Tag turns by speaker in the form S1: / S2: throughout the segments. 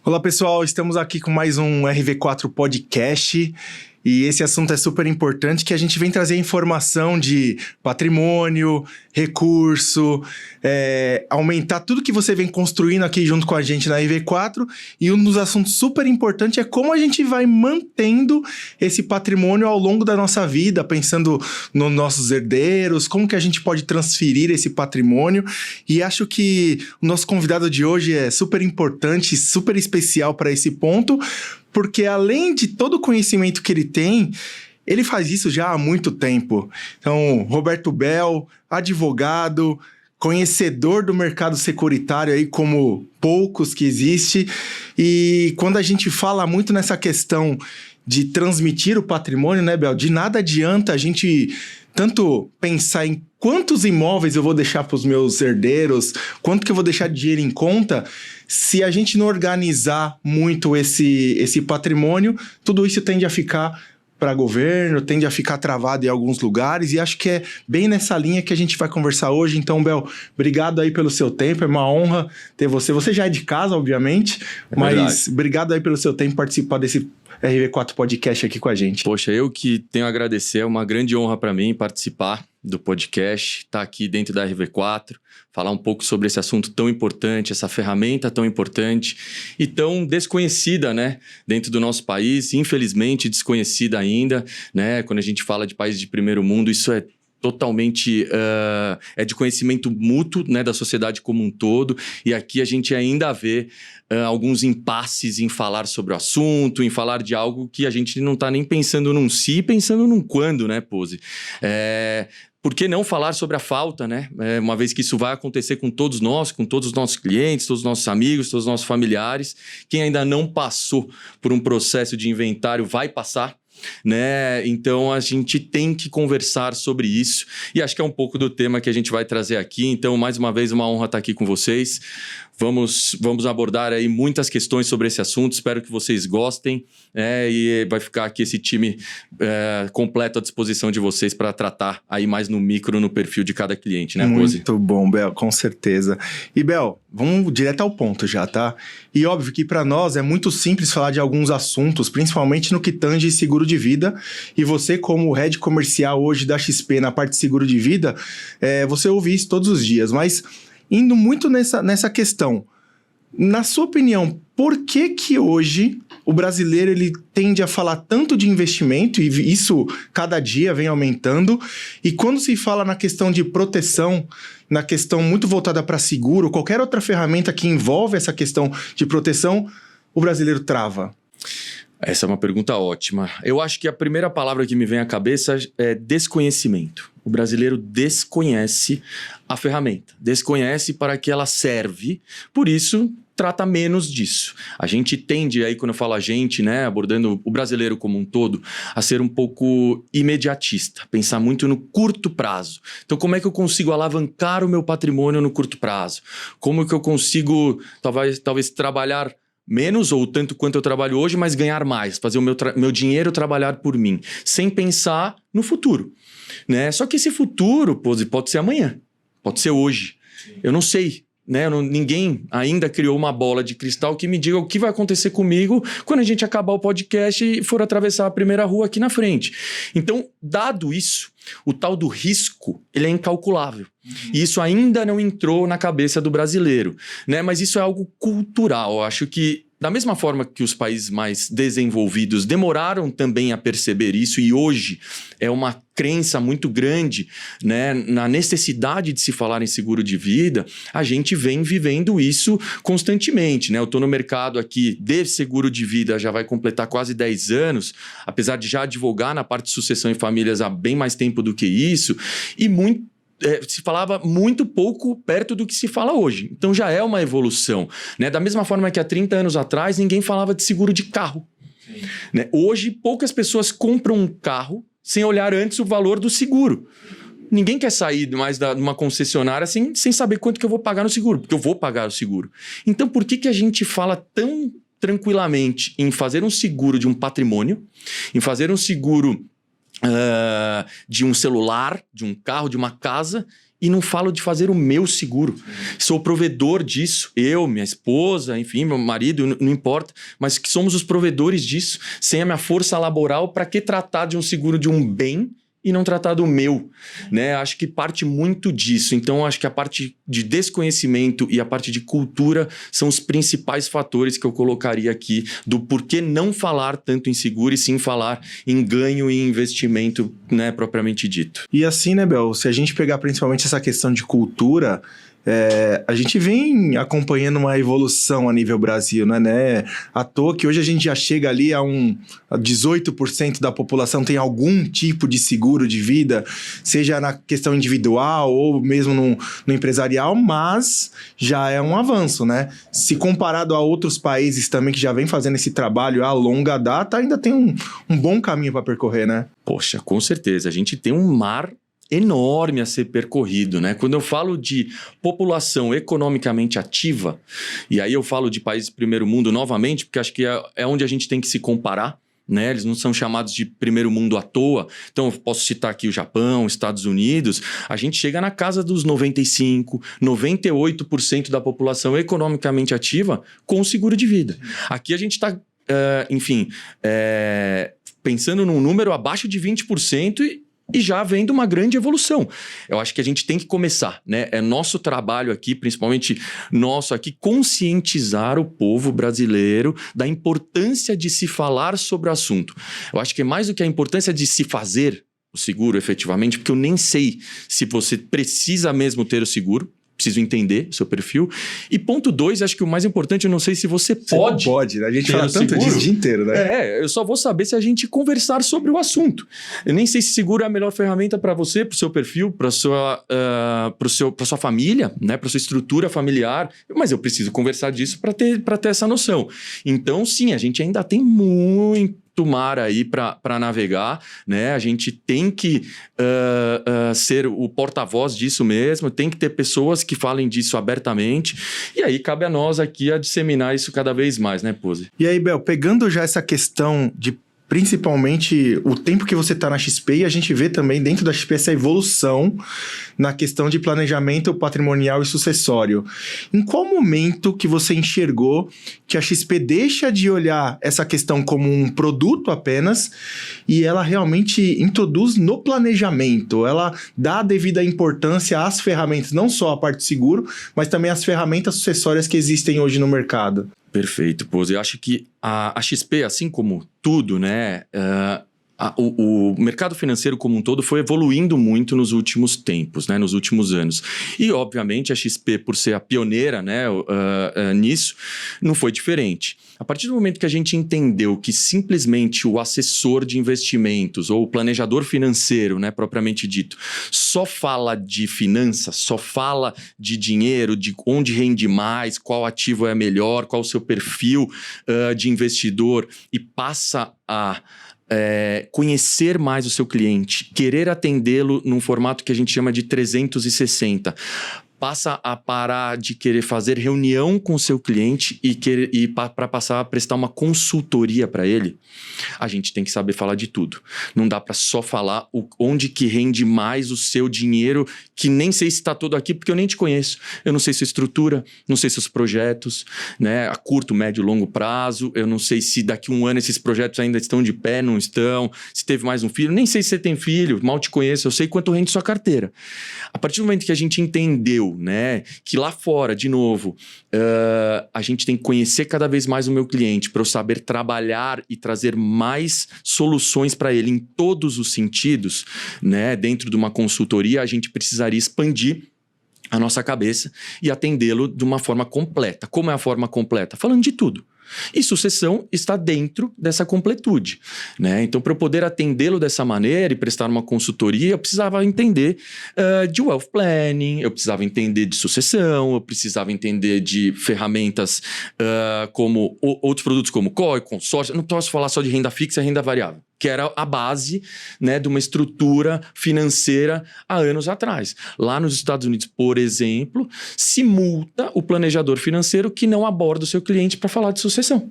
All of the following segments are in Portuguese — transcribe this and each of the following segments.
S1: Olá pessoal, estamos aqui com mais um RV4 Podcast e esse assunto é super importante, que a gente vem trazer informação de patrimônio, recurso, aumentar tudo que você vem construindo aqui junto com a gente na RV4, e um dos assuntos super importantes é como a gente vai mantendo esse patrimônio ao longo da nossa vida, pensando nos nossos herdeiros, como que a gente pode transferir esse patrimônio. E acho que o nosso convidado de hoje é super importante, super especial para esse ponto, porque além de todo o conhecimento que ele tem, ele faz isso já há muito tempo. Então, Roberto Bel, advogado, conhecedor do mercado securitário aí como poucos que existe. E quando a gente fala muito nessa questão de transmitir o patrimônio, né, Bel? De nada adianta a gente tanto pensar em quantos imóveis eu vou deixar para os meus herdeiros, quanto que eu vou deixar de dinheiro em conta, se a gente não organizar muito esse patrimônio, tudo isso tende a ficar para governo, tende a ficar travado em alguns lugares, e acho que é bem nessa linha que a gente vai conversar hoje. Então, Bel, obrigado aí pelo seu tempo, é uma honra ter você. Você já é de casa, obviamente, mas verdade. Obrigado aí pelo seu tempo participar desse RV4 Podcast aqui com a gente.
S2: Poxa, eu que tenho a agradecer, é uma grande honra para mim participar do podcast, estar aqui dentro da RV4, falar um pouco sobre esse assunto tão importante, essa ferramenta tão importante e tão desconhecida, né, dentro do nosso país, infelizmente desconhecida ainda, né, quando a gente fala de países de primeiro mundo, isso é totalmente é de conhecimento mútuo, né, da sociedade como um todo, e aqui a gente ainda vê alguns impasses em falar sobre o assunto, em falar de algo que a gente não está nem pensando num si, pensando num quando, né, Pose? Por que não falar sobre a falta, né? Uma vez que isso vai acontecer com todos nós, com todos os nossos clientes, todos os nossos amigos, todos os nossos familiares. Quem ainda não passou por um processo de inventário vai passar, né? Então a gente tem que conversar sobre isso, e acho que é um pouco do tema que a gente vai trazer aqui. Então, mais uma vez, uma honra estar aqui com vocês. Vamos abordar aí muitas questões sobre esse assunto, espero que vocês gostem, e vai ficar aqui esse time completo à disposição de vocês para tratar aí mais no micro, no perfil de cada cliente, né, Pose?
S1: Muito bom, Bel, com certeza. E, Bel, vamos direto ao ponto já, tá? E óbvio que para nós é muito simples falar de alguns assuntos, principalmente no que tange seguro de vida, e você, como head comercial hoje da XP na parte de seguro de vida, você ouve isso todos os dias, mas indo muito nessa questão, na sua opinião, por que hoje o brasileiro ele tende a falar tanto de investimento, e isso cada dia vem aumentando, e quando se fala na questão de proteção, na questão muito voltada para seguro, qualquer outra ferramenta que envolve essa questão de proteção, o brasileiro trava?
S2: Essa é uma pergunta ótima. Eu acho que a primeira palavra que me vem à cabeça é desconhecimento. O brasileiro desconhece a ferramenta, desconhece para que ela serve, por isso trata menos disso. A gente tende, aí quando eu falo a gente, né, abordando o brasileiro como um todo, a ser um pouco imediatista, pensar muito no curto prazo. Então, como é que eu consigo alavancar o meu patrimônio no curto prazo? Como que eu consigo, talvez trabalhar menos ou tanto quanto eu trabalho hoje, mas ganhar mais, fazer o meu dinheiro trabalhar por mim, sem pensar no futuro, né? Só que esse futuro pode ser amanhã, pode ser hoje. Eu não sei, né? Ninguém ainda criou uma bola de cristal que me diga o que vai acontecer comigo quando a gente acabar o podcast e for atravessar a primeira rua aqui na frente. Então, dado isso, o tal do risco, ele é incalculável. E isso ainda não entrou na cabeça do brasileiro, né? Mas isso é algo cultural. Eu acho que, da mesma forma que os países mais desenvolvidos demoraram também a perceber isso, e hoje é uma crença muito grande, né, na necessidade de se falar em seguro de vida, a gente vem vivendo isso constantemente, né? Eu estou no mercado aqui de seguro de vida, já vai completar quase 10 anos, apesar de já advogar na parte de sucessão em famílias há bem mais tempo do que isso, e se falava muito pouco perto do que se fala hoje. Então já é uma evolução, né? Da mesma forma que há 30 anos atrás ninguém falava de seguro de carro, né? Hoje poucas pessoas compram um carro sem olhar antes o valor do seguro. Ninguém quer sair mais de uma concessionária sem saber quanto que eu vou pagar no seguro, porque eu vou pagar o seguro. Então por que a gente fala tão tranquilamente em fazer um seguro de um patrimônio, em fazer um seguro de um celular, de um carro, de uma casa, e não falo de fazer o meu seguro. Sou provedor disso, eu, minha esposa, enfim, meu marido, não importa, mas que somos os provedores disso, sem a minha força laboral, para que tratar de um seguro de um bem e não tratar do meu, né? Acho que parte muito disso. Então, acho que a parte de desconhecimento e a parte de cultura são os principais fatores que eu colocaria aqui do porquê não falar tanto em seguro e sim falar em ganho e investimento, né, propriamente dito.
S1: E assim, né, Bel, se a gente pegar principalmente essa questão de cultura, a gente vem acompanhando uma evolução a nível Brasil, né? À toa que hoje a gente já chega ali a 18% da população tem algum tipo de seguro de vida, seja na questão individual ou mesmo no empresarial, mas já é um avanço, né? Se comparado a outros países também que já vem fazendo esse trabalho a longa data, ainda tem um bom caminho para percorrer, né?
S2: Poxa, com certeza. A gente tem um mar enorme a ser percorrido, né? Quando eu falo de população economicamente ativa, e aí eu falo de países primeiro mundo novamente, porque acho que é onde a gente tem que se comparar, né? Eles não são chamados de primeiro mundo à toa. Então, eu posso citar aqui o Japão, Estados Unidos. A gente chega na casa dos 95%, 98% da população economicamente ativa com seguro de vida. Aqui a gente está, pensando num número abaixo de 20% e já vendo uma grande evolução. Eu acho que a gente tem que começar, né? É nosso trabalho aqui, principalmente nosso aqui, conscientizar o povo brasileiro da importância de se falar sobre o assunto. Eu acho que é mais do que a importância de se fazer o seguro efetivamente, porque eu nem sei se você precisa mesmo ter o seguro. Preciso entender o seu perfil. E ponto 2, acho que o mais importante, eu não sei se você pode.
S1: Pode, né? A gente fala tanto disso o dia inteiro, né?
S2: Eu só vou saber se a gente conversar sobre o assunto. Eu nem sei se seguro é a melhor ferramenta para você, para o seu perfil, para sua família, né? Para sua estrutura familiar. Mas eu preciso conversar disso para ter essa noção. Então, sim, a gente ainda tem muito mar aí para navegar, né? A gente tem que ser o porta-voz disso mesmo, tem que ter pessoas que falem disso abertamente, e aí cabe a nós aqui a disseminar isso cada vez mais, né, Pose?
S1: E aí, Bel, pegando já essa questão de principalmente o tempo que você está na XP, e a gente vê também dentro da XP essa evolução na questão de planejamento patrimonial e sucessório. Em qual momento que você enxergou que a XP deixa de olhar essa questão como um produto apenas e ela realmente introduz no planejamento? Ela dá a devida importância às ferramentas, não só a parte de seguro, mas também às ferramentas sucessórias que existem hoje no mercado.
S2: Perfeito, Pose. Eu acho que a XP, assim como tudo, né? O mercado financeiro como um todo foi evoluindo muito nos últimos tempos, né, nos últimos anos. E, obviamente, a XP, por ser a pioneira, né, nisso, não foi diferente. A partir do momento que a gente entendeu que simplesmente o assessor de investimentos ou o planejador financeiro, né, propriamente dito, só fala de finanças, só fala de dinheiro, de onde rende mais, qual ativo é melhor, qual o seu perfil de investidor e passa a conhecer mais o seu cliente, querer atendê-lo num formato que a gente chama de 360. Passa a parar de querer fazer reunião com o seu cliente e para passar a prestar uma consultoria para ele, a gente tem que saber falar de tudo. Não dá para só falar onde que rende mais o seu dinheiro, que nem sei se está todo aqui, porque eu nem te conheço. Eu não sei sua estrutura, não sei seus projetos, né, a curto, médio e longo prazo. Eu não sei se daqui a um ano esses projetos ainda estão de pé, não estão. Se teve mais um filho, nem sei se você tem filho, mal te conheço. Eu sei quanto rende sua carteira. A partir do momento que a gente entendeu, né, que lá fora, de novo, a gente tem que conhecer cada vez mais o meu cliente para eu saber trabalhar e trazer mais soluções para ele em todos os sentidos, né? Dentro de uma consultoria, a gente precisaria expandir a nossa cabeça e atendê-lo de uma forma completa. Como é a forma completa? Falando de tudo. E sucessão está dentro dessa completude, né? Então, para eu poder atendê-lo dessa maneira e prestar uma consultoria, eu precisava entender de wealth planning, eu precisava entender de sucessão, eu precisava entender de ferramentas como outros produtos como COI, consórcio. Eu não posso falar só de renda fixa e renda variável, que era a base, né, de uma estrutura financeira há anos atrás. Lá nos Estados Unidos, por exemplo, se multa o planejador financeiro que não aborda o seu cliente para falar de sucessão.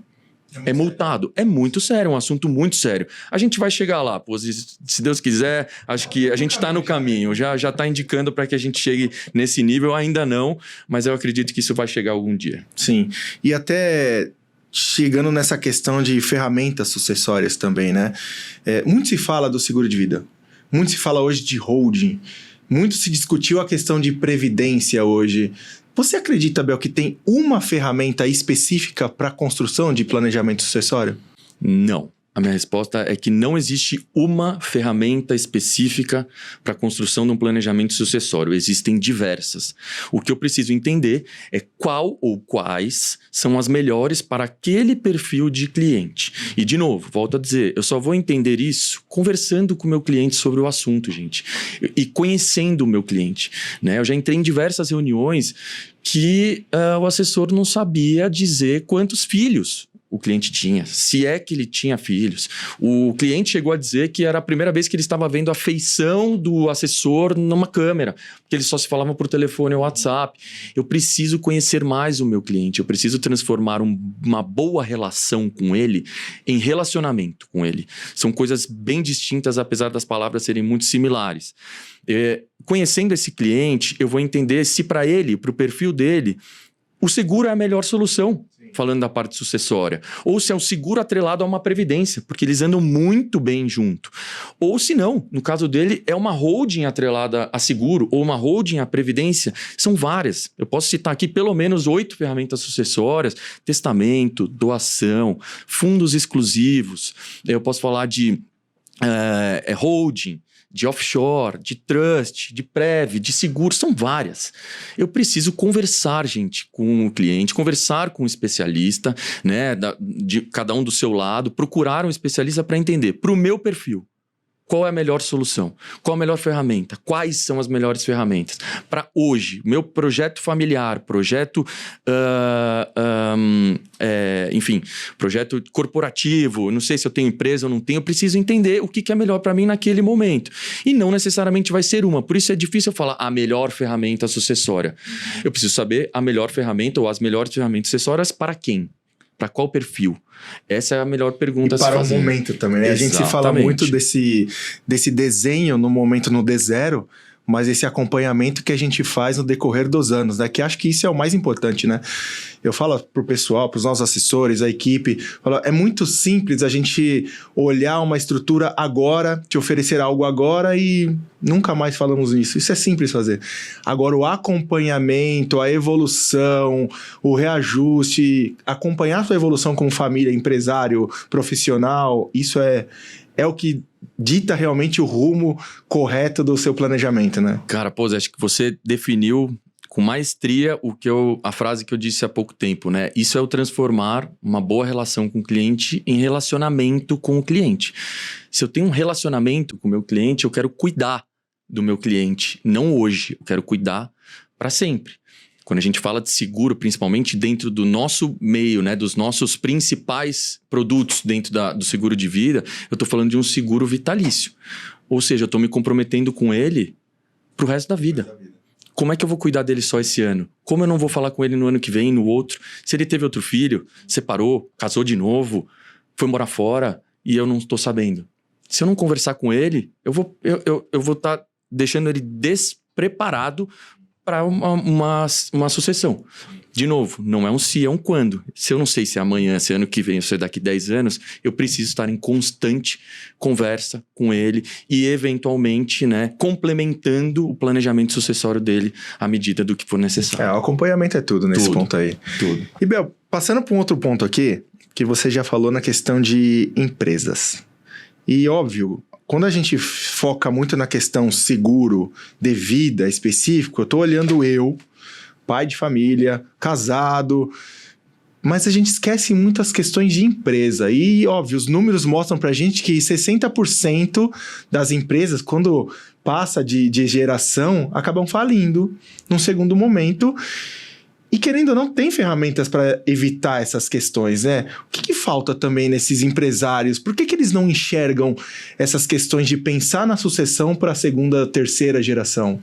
S2: É multado. É muito sério, é um assunto muito sério. A gente vai chegar lá, pô, se Deus quiser, acho que a gente está no caminho, já está indicando para que a gente chegue nesse nível, ainda não, mas eu acredito que isso vai chegar algum dia.
S1: Sim, e até chegando nessa questão de ferramentas sucessórias também, né? Muito se fala do seguro de vida, muito se fala hoje de holding, muito se discutiu a questão de previdência hoje. Você acredita, Bel, que tem uma ferramenta específica para a construção de planejamento sucessório?
S2: Não. A minha resposta é que não existe uma ferramenta específica para a construção de um planejamento sucessório. Existem diversas. O que eu preciso entender é qual ou quais são as melhores para aquele perfil de cliente. E, de novo, volto a dizer, eu só vou entender isso conversando com o meu cliente sobre o assunto, gente. E conhecendo o meu cliente, né? Eu já entrei em diversas reuniões que o assessor não sabia dizer quantos filhos o cliente tinha, se é que ele tinha filhos. O cliente chegou a dizer que era a primeira vez que ele estava vendo a feição do assessor numa câmera, porque eles só se falavam por telefone ou WhatsApp. Eu preciso conhecer mais o meu cliente, eu preciso transformar uma boa relação com ele em relacionamento com ele. São coisas bem distintas, apesar das palavras serem muito similares. Conhecendo esse cliente, eu vou entender se para ele, para o perfil dele, o seguro é a melhor solução. Falando da parte sucessória, ou se é o seguro atrelado a uma previdência, porque eles andam muito bem junto, ou se não, no caso dele é uma holding atrelada a seguro, ou uma holding a previdência, são várias, eu posso citar aqui pelo menos 8 ferramentas sucessórias, testamento, doação, fundos exclusivos, eu posso falar de holding, de offshore, de trust, de prev, de seguro, são várias. Eu preciso conversar, gente, com o cliente, conversar com o especialista, né, de cada um do seu lado, procurar um especialista para entender, para o meu perfil, qual é a melhor solução, qual a melhor ferramenta, quais são as melhores ferramentas. Para hoje, meu projeto familiar, projeto, enfim, projeto corporativo, não sei se eu tenho empresa ou não tenho, eu preciso entender o que é melhor para mim naquele momento. E não necessariamente vai ser uma, por isso é difícil eu falar a melhor ferramenta sucessória. Eu preciso saber a melhor ferramenta ou as melhores ferramentas sucessórias para quem? Para qual perfil? Essa é a melhor pergunta a se fazer.
S1: Para o momento também, né? A gente se fala muito desse desenho no momento no D0, mas esse acompanhamento que a gente faz no decorrer dos anos, né? Que acho que isso é o mais importante, né? Eu falo pro pessoal, pros nossos assessores, a equipe, é muito simples a gente olhar uma estrutura agora, te oferecer algo agora e nunca mais falamos nisso. Isso é simples fazer. Agora, o acompanhamento, a evolução, o reajuste, acompanhar a sua evolução como família, empresário, profissional, isso é o que dita realmente o rumo correto do seu planejamento, né?
S2: Cara, pô, acho que você definiu com maestria a frase que eu disse há pouco tempo, né? Isso é o transformar uma boa relação com o cliente em relacionamento com o cliente. Se eu tenho um relacionamento com o meu cliente, eu quero cuidar do meu cliente, não hoje, eu quero cuidar para sempre. Quando a gente fala de seguro, principalmente dentro do nosso meio, né, dos nossos principais produtos dentro do seguro de vida, eu estou falando de um seguro vitalício. Ou seja, eu estou me comprometendo com ele para o resto da vida. Como é que eu vou cuidar dele só esse ano? Como eu não vou falar com ele no ano que vem, no outro? Se ele teve outro filho, separou, casou de novo, foi morar fora e eu não estou sabendo. Se eu não conversar com ele, eu vou estar deixando ele despreparado para uma sucessão. De novo, não é um se, é um quando. Se eu não sei se é amanhã, se é ano que vem, ou se é daqui 10 anos, eu preciso estar em constante conversa com ele e, eventualmente, né, complementando o planejamento sucessório dele à medida do que for necessário.
S1: O acompanhamento é tudo nesse ponto aí.
S2: Tudo.
S1: E, Bel, passando para um outro ponto aqui, que você já falou na questão de empresas. E, óbvio, quando a gente foca muito na questão seguro de vida específico, eu estou olhando pai de família, casado, mas a gente esquece muitas questões de empresa. E, óbvio, os números mostram pra gente que 60% das empresas, quando passa de geração, acabam falindo num segundo momento. E querendo ou não, tem ferramentas para evitar essas questões, né? O que falta também nesses empresários? Por que eles não enxergam essas questões de pensar na sucessão para a segunda, terceira geração?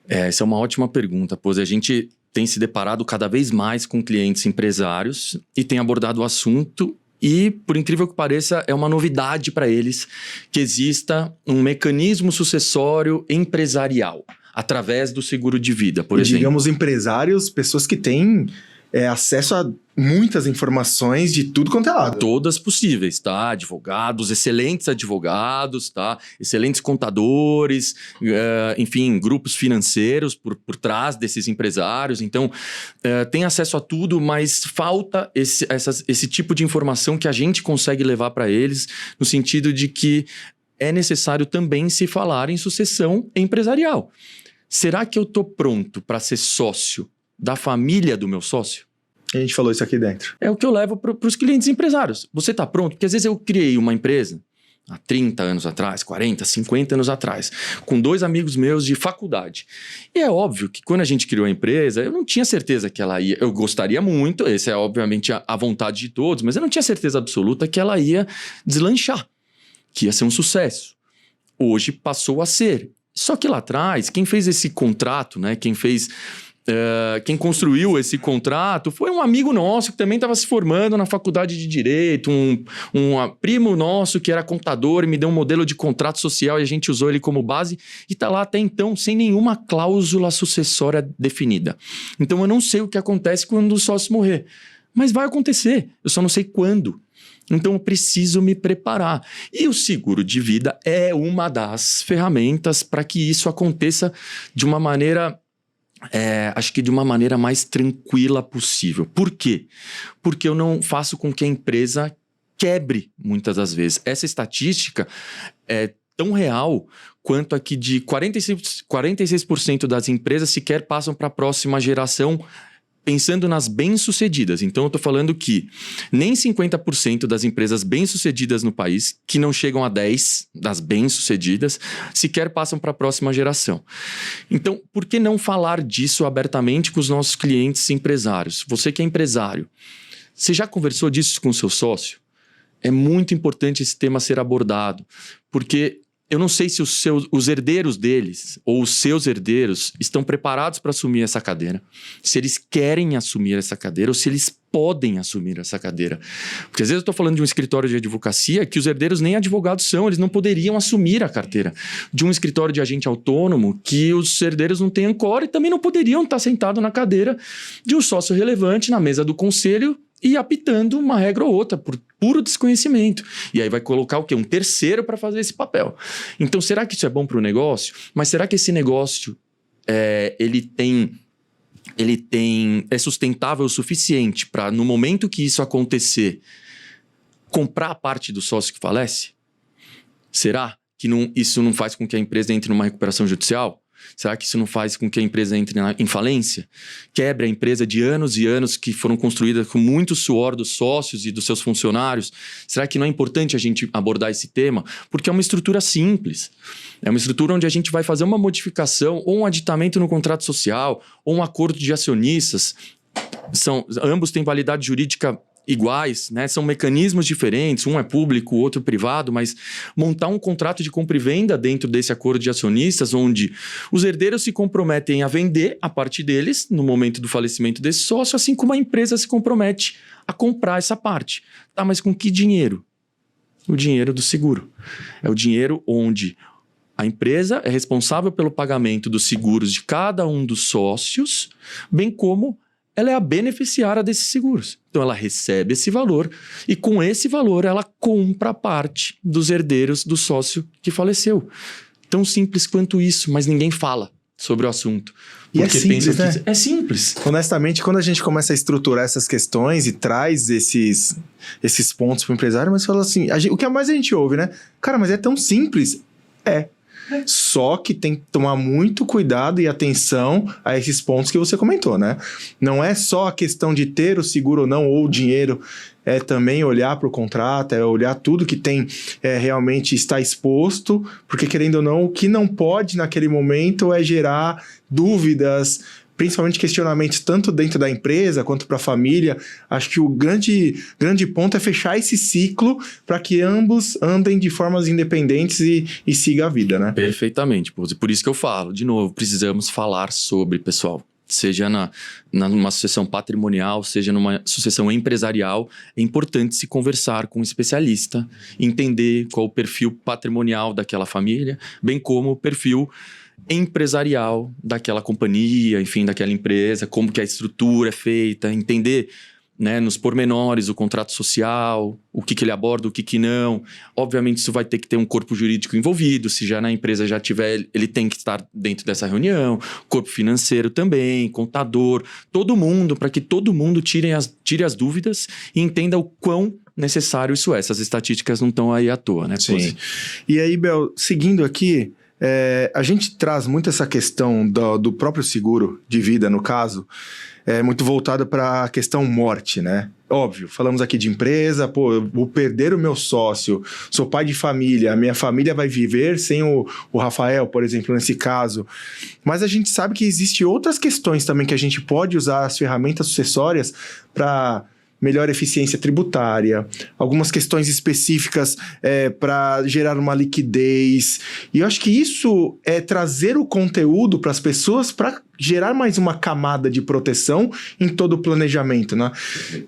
S2: Essa é uma ótima pergunta, pois a gente tem se deparado cada vez mais com clientes empresários e tem abordado o assunto E, por incrível que pareça, é uma novidade para eles que exista um mecanismo sucessório empresarial através do seguro de vida, por exemplo.
S1: Digamos, empresários, pessoas que têm acesso a muitas informações de tudo quanto é lado.
S2: Todas possíveis, tá? Advogados, excelentes advogados, tá? Excelentes contadores, enfim, grupos financeiros por trás desses empresários. Então, tem acesso a tudo, mas falta esse tipo de informação que a gente consegue levar para eles, no sentido de que é necessário também se falar em sucessão empresarial. Será que eu estou pronto para ser sócio da família do meu sócio?
S1: A gente falou isso aqui dentro.
S2: É o que eu levo para os clientes empresários. Você está pronto? Porque às vezes eu criei uma empresa há 30 anos atrás, 40, 50 anos atrás, com 2 amigos meus de faculdade. E é óbvio que quando a gente criou a empresa, eu não tinha certeza que ela ia... Eu gostaria muito, essa é obviamente a vontade de todos, mas eu não tinha certeza absoluta que ela ia deslanchar, que ia ser um sucesso. Hoje passou a ser. Só que lá atrás, quem fez esse contrato, né? Quem construiu esse contrato foi um amigo nosso que também estava se formando na faculdade de Direito, um primo nosso que era contador e me deu um modelo de contrato social e a gente usou ele como base e está lá até então sem nenhuma cláusula sucessória definida. Então eu não sei o que acontece quando o sócio morrer, mas vai acontecer, eu só não sei quando. Então eu preciso me preparar. E o seguro de vida é uma das ferramentas para que isso aconteça de uma maneira... acho que de uma maneira mais tranquila possível. Por quê? Porque eu não faço com que a empresa quebre muitas das vezes. Essa estatística é tão real quanto a que de 46% das empresas sequer passam para a próxima geração pensando nas bem-sucedidas. Então, eu estou falando que nem 50% das empresas bem-sucedidas no país, que não chegam a 10% das bem-sucedidas, sequer passam para a próxima geração. Então, por que não falar disso abertamente com os nossos clientes empresários? Você que é empresário, você já conversou disso com o seu sócio? É muito importante esse tema ser abordado, porque... eu não sei se os herdeiros deles ou os seus herdeiros estão preparados para assumir essa cadeira, se eles querem assumir essa cadeira ou se eles podem assumir essa cadeira. Porque às vezes eu estou falando de um escritório de advocacia que os herdeiros nem advogados são, eles não poderiam assumir a carteira. De um escritório de agente autônomo que os herdeiros não têm ancora e também não poderiam estar sentados na cadeira de um sócio relevante na mesa do conselho e apitando uma regra ou outra por puro desconhecimento. E aí vai colocar o quê? Um terceiro para fazer esse papel. Então, será que isso é bom para o negócio? Mas será que esse negócio é sustentável o suficiente para, no momento que isso acontecer, comprar a parte do sócio que falece? Será que isso não faz com que a empresa entre numa recuperação judicial? Será que isso não faz com que a empresa entre em falência? Quebre a empresa de anos e anos que foram construídas com muito suor dos sócios e dos seus funcionários? Será que não é importante a gente abordar esse tema? Porque é uma estrutura simples. É uma estrutura onde a gente vai fazer uma modificação ou um aditamento no contrato social ou um acordo de acionistas. Ambos têm validade jurídica iguais, né? São mecanismos diferentes, um é público, o outro privado, mas montar um contrato de compra e venda dentro desse acordo de acionistas, onde os herdeiros se comprometem a vender a parte deles no momento do falecimento desse sócio, assim como a empresa se compromete a comprar essa parte. Tá, mas com que dinheiro? O dinheiro do seguro. É o dinheiro onde a empresa é responsável pelo pagamento dos seguros de cada um dos sócios, bem como ela é a beneficiária desses seguros. Então, ela recebe esse valor e, com esse valor, ela compra parte dos herdeiros do sócio que faleceu. Tão simples quanto isso, mas ninguém fala sobre o assunto.
S1: E é simples, né?
S2: É simples.
S1: Honestamente, quando a gente começa a estruturar essas questões e traz esses pontos para o empresário, mas fala assim, o que mais a gente ouve, né? Cara, mas é tão simples. Só que tem que tomar muito cuidado e atenção a esses pontos que você comentou, né? Não é só a questão de ter o seguro ou não, ou o dinheiro, é também olhar para o contrato, é olhar tudo que tem realmente está exposto, porque querendo ou não, o que não pode naquele momento é gerar dúvidas, principalmente questionamentos tanto dentro da empresa quanto para a família. Acho que o grande ponto é fechar esse ciclo para que ambos andem de formas independentes e sigam a vida, né?
S2: Perfeitamente. Por isso que eu falo, de novo, precisamos falar sobre, pessoal. seja numa sucessão patrimonial, seja numa sucessão empresarial, é importante se conversar com um especialista, entender qual o perfil patrimonial daquela família, bem como o perfil empresarial daquela companhia, enfim, daquela empresa, como que a estrutura é feita, entender, né, nos pormenores o contrato social, o que ele aborda, o que não. Obviamente isso vai ter que ter um corpo jurídico envolvido, se já na empresa já tiver, ele tem que estar dentro dessa reunião, corpo financeiro também, contador, todo mundo, para que todo mundo tire as dúvidas e entenda o quão necessário isso é. Essas estatísticas não estão aí à toa, né?
S1: Sim. E aí, Bel, seguindo aqui, a gente traz muito essa questão do próprio seguro de vida, no caso, muito voltada para a questão morte, né? Óbvio, falamos aqui de empresa, pô, eu vou perder o meu sócio, sou pai de família, a minha família vai viver sem o Rafael, por exemplo, nesse caso. Mas a gente sabe que existem outras questões também que a gente pode usar as ferramentas sucessórias para melhor eficiência tributária, algumas questões específicas para gerar uma liquidez. E eu acho que isso é trazer o conteúdo para as pessoas para gerar mais uma camada de proteção em todo o planejamento, né?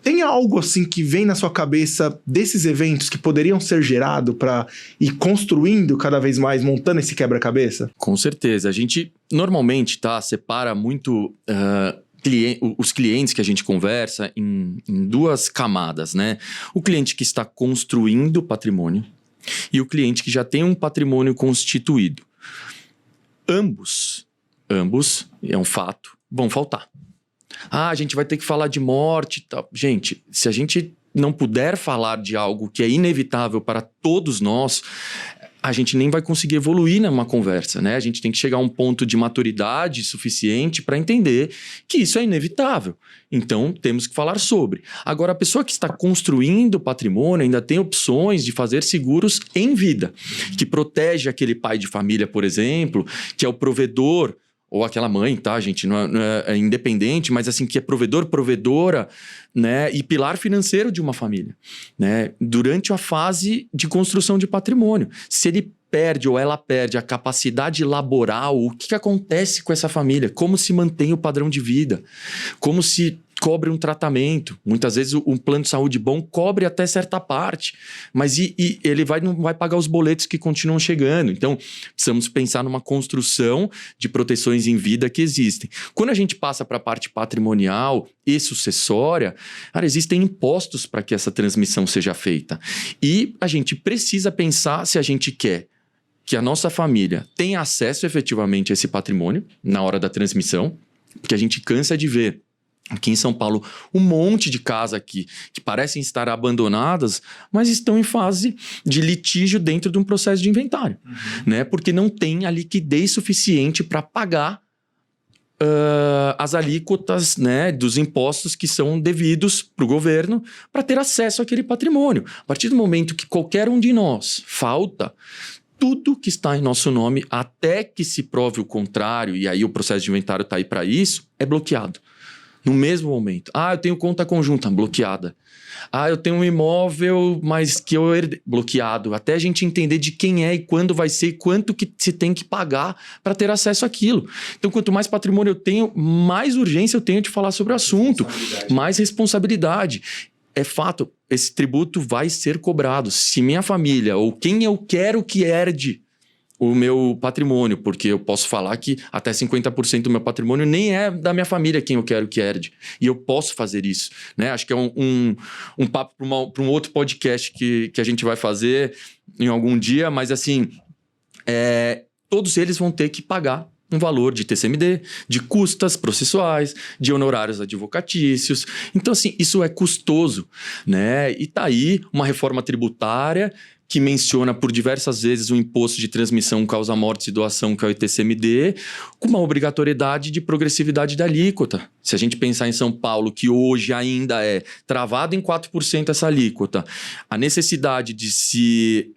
S1: Tem algo assim que vem na sua cabeça desses eventos que poderiam ser gerados para ir construindo cada vez mais, montando esse quebra-cabeça?
S2: Com certeza. A gente normalmente separa muito os clientes que a gente conversa em duas camadas, né? O cliente que está construindo patrimônio e o cliente que já tem um patrimônio constituído. Ambos, é um fato, vão faltar. A gente vai ter que falar de morte e tal. Gente, se a gente não puder falar de algo que é inevitável para todos nós, a gente nem vai conseguir evoluir numa conversa, né? A gente tem que chegar a um ponto de maturidade suficiente para entender que isso é inevitável. Então, temos que falar sobre. Agora, a pessoa que está construindo patrimônio ainda tem opções de fazer seguros em vida, que protege aquele pai de família, por exemplo, que é o provedor, ou aquela mãe, tá, gente? Não é independente, mas assim, que é provedor, provedora, né? E pilar financeiro de uma família, né? Durante a fase de construção de patrimônio. Se ele perde ou ela perde a capacidade laboral, o que acontece com essa família? Como se mantém o padrão de vida? Como se cobre um tratamento? Muitas vezes um plano de saúde bom cobre até certa parte, mas ele não vai pagar os boletos que continuam chegando. Então, precisamos pensar numa construção de proteções em vida que existem. Quando a gente passa para a parte patrimonial e sucessória, cara, existem impostos para que essa transmissão seja feita. E a gente precisa pensar se a gente quer que a nossa família tenha acesso efetivamente a esse patrimônio na hora da transmissão, porque a gente cansa de ver aqui em São Paulo um monte de casas aqui que parecem estar abandonadas, mas estão em fase de litígio dentro de um processo de inventário, né? Porque não tem a liquidez suficiente para pagar as alíquotas, né, dos impostos que são devidos para o governo para ter acesso àquele patrimônio. A partir do momento que qualquer um de nós falta, tudo que está em nosso nome, até que se prove o contrário, e aí o processo de inventário está aí para isso, é bloqueado. No mesmo momento. Eu tenho conta conjunta, bloqueada. Eu tenho um imóvel, mas que eu herdei, bloqueado. Até a gente entender de quem é e quando vai ser e quanto que se tem que pagar para ter acesso àquilo. Então, quanto mais patrimônio eu tenho, mais urgência eu tenho de falar sobre o assunto. Mais responsabilidade. É fato, esse tributo vai ser cobrado. Se minha família ou quem eu quero que herde o meu patrimônio, porque eu posso falar que até 50% do meu patrimônio nem é da minha família quem eu quero que herde. E eu posso fazer isso, né? Acho que é um papo para um outro podcast que a gente vai fazer em algum dia, mas assim, todos eles vão ter que pagar um valor de TCMD, de custas processuais, de honorários advocatícios. Então, assim, isso é custoso, né? E tá aí uma reforma tributária que menciona por diversas vezes o imposto de transmissão, causa morte e doação, que é o ITCMD, com uma obrigatoriedade de progressividade da alíquota. Se a gente pensar em São Paulo, que hoje ainda é travado em 4% essa alíquota, a necessidade de se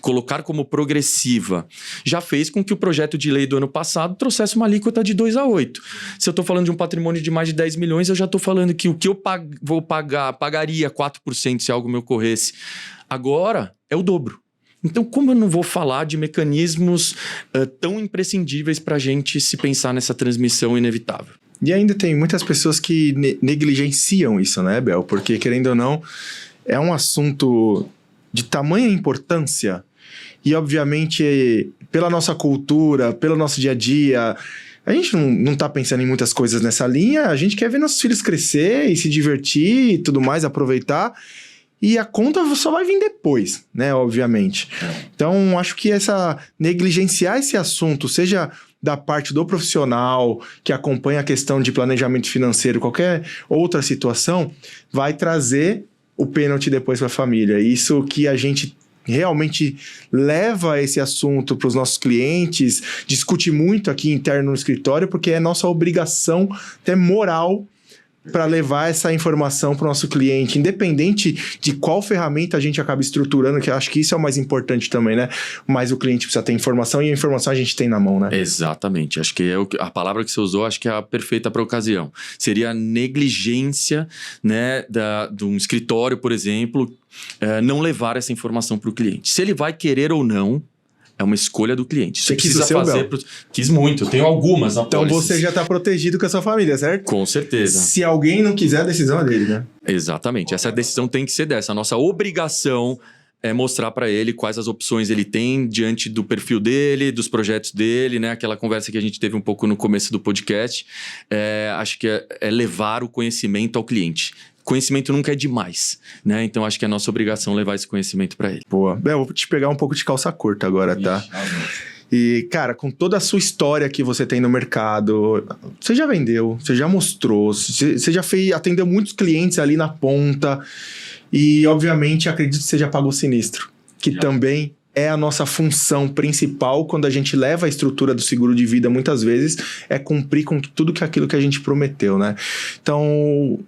S2: colocar como progressiva já fez com que o projeto de lei do ano passado trouxesse uma alíquota de 2 a 8. Se eu estou falando de um patrimônio de mais de 10 milhões, eu já estou falando que o que eu pagaria 4% se algo me ocorresse. Agora é o dobro. Então, como eu não vou falar de mecanismos tão imprescindíveis para a gente se pensar nessa transmissão inevitável?
S1: E ainda tem muitas pessoas que negligenciam isso, né, Bel? Porque, querendo ou não, é um assunto de tamanha importância e, obviamente, pela nossa cultura, pelo nosso dia a dia, a gente não tá pensando em muitas coisas nessa linha, a gente quer ver nossos filhos crescer e se divertir e tudo mais, aproveitar, e a conta só vai vir depois, né, obviamente. Então, acho que negligenciar esse assunto, seja da parte do profissional que acompanha a questão de planejamento financeiro, qualquer outra situação, vai trazer o pênalti depois para a família. Isso que a gente realmente leva esse assunto para os nossos clientes, discute muito aqui interno no escritório, porque é nossa obrigação, até moral, para levar essa informação para o nosso cliente, independente de qual ferramenta a gente acaba estruturando, que eu acho que isso é o mais importante também, né? Mas o cliente precisa ter informação e a informação a gente tem na mão, né?
S2: Exatamente. Acho que a palavra que você usou, acho que é a perfeita para a ocasião. Seria a negligência, né, de um escritório, por exemplo, não levar essa informação para o cliente. Se ele vai querer ou não, é uma escolha do cliente.
S1: Você precisa fazer.
S2: Quis muito, eu tenho algumas
S1: Então
S2: apólices.
S1: você já está protegido com a sua família, certo?
S2: Com certeza.
S1: Se alguém não quiser, a decisão é dele, né?
S2: Exatamente. Essa decisão tem que ser dessa. A nossa obrigação é mostrar para ele quais as opções ele tem diante do perfil dele, dos projetos dele, né? Aquela conversa que a gente teve um pouco no começo do podcast. Acho que é levar o conhecimento ao cliente. Conhecimento nunca é demais, né? Então, acho que é a nossa obrigação levar esse conhecimento para ele.
S1: Boa. Bel, vou te pegar um pouco de calça curta agora, tá? E, cara, com toda a sua história que você tem no mercado, você já vendeu, você já mostrou, você já atendeu muitos clientes ali na ponta e, obviamente, acredito que você já pagou sinistro, que também é a nossa função principal quando a gente leva a estrutura do seguro de vida, muitas vezes, é cumprir com tudo aquilo que a gente prometeu, né? Então,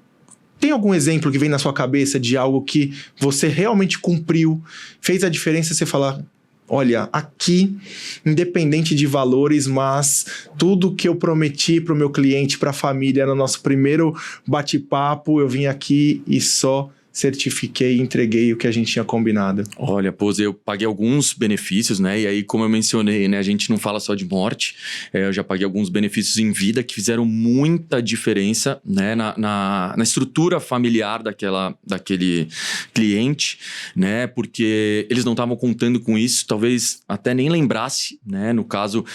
S1: tem algum exemplo que vem na sua cabeça de algo que você realmente cumpriu, fez a diferença, você falar, olha, aqui, independente de valores, mas tudo que eu prometi para o meu cliente, para a família, no nosso primeiro bate-papo, eu vim aqui e só certifiquei e entreguei o que a gente tinha combinado.
S2: Olha, Pose, eu paguei alguns benefícios, né? E aí, como eu mencionei, né? A gente não fala só de morte. Eu já paguei alguns benefícios em vida que fizeram muita diferença, né? Na estrutura familiar daquele cliente, né? Porque eles não estavam contando com isso, talvez até nem lembrasse, né? No caso,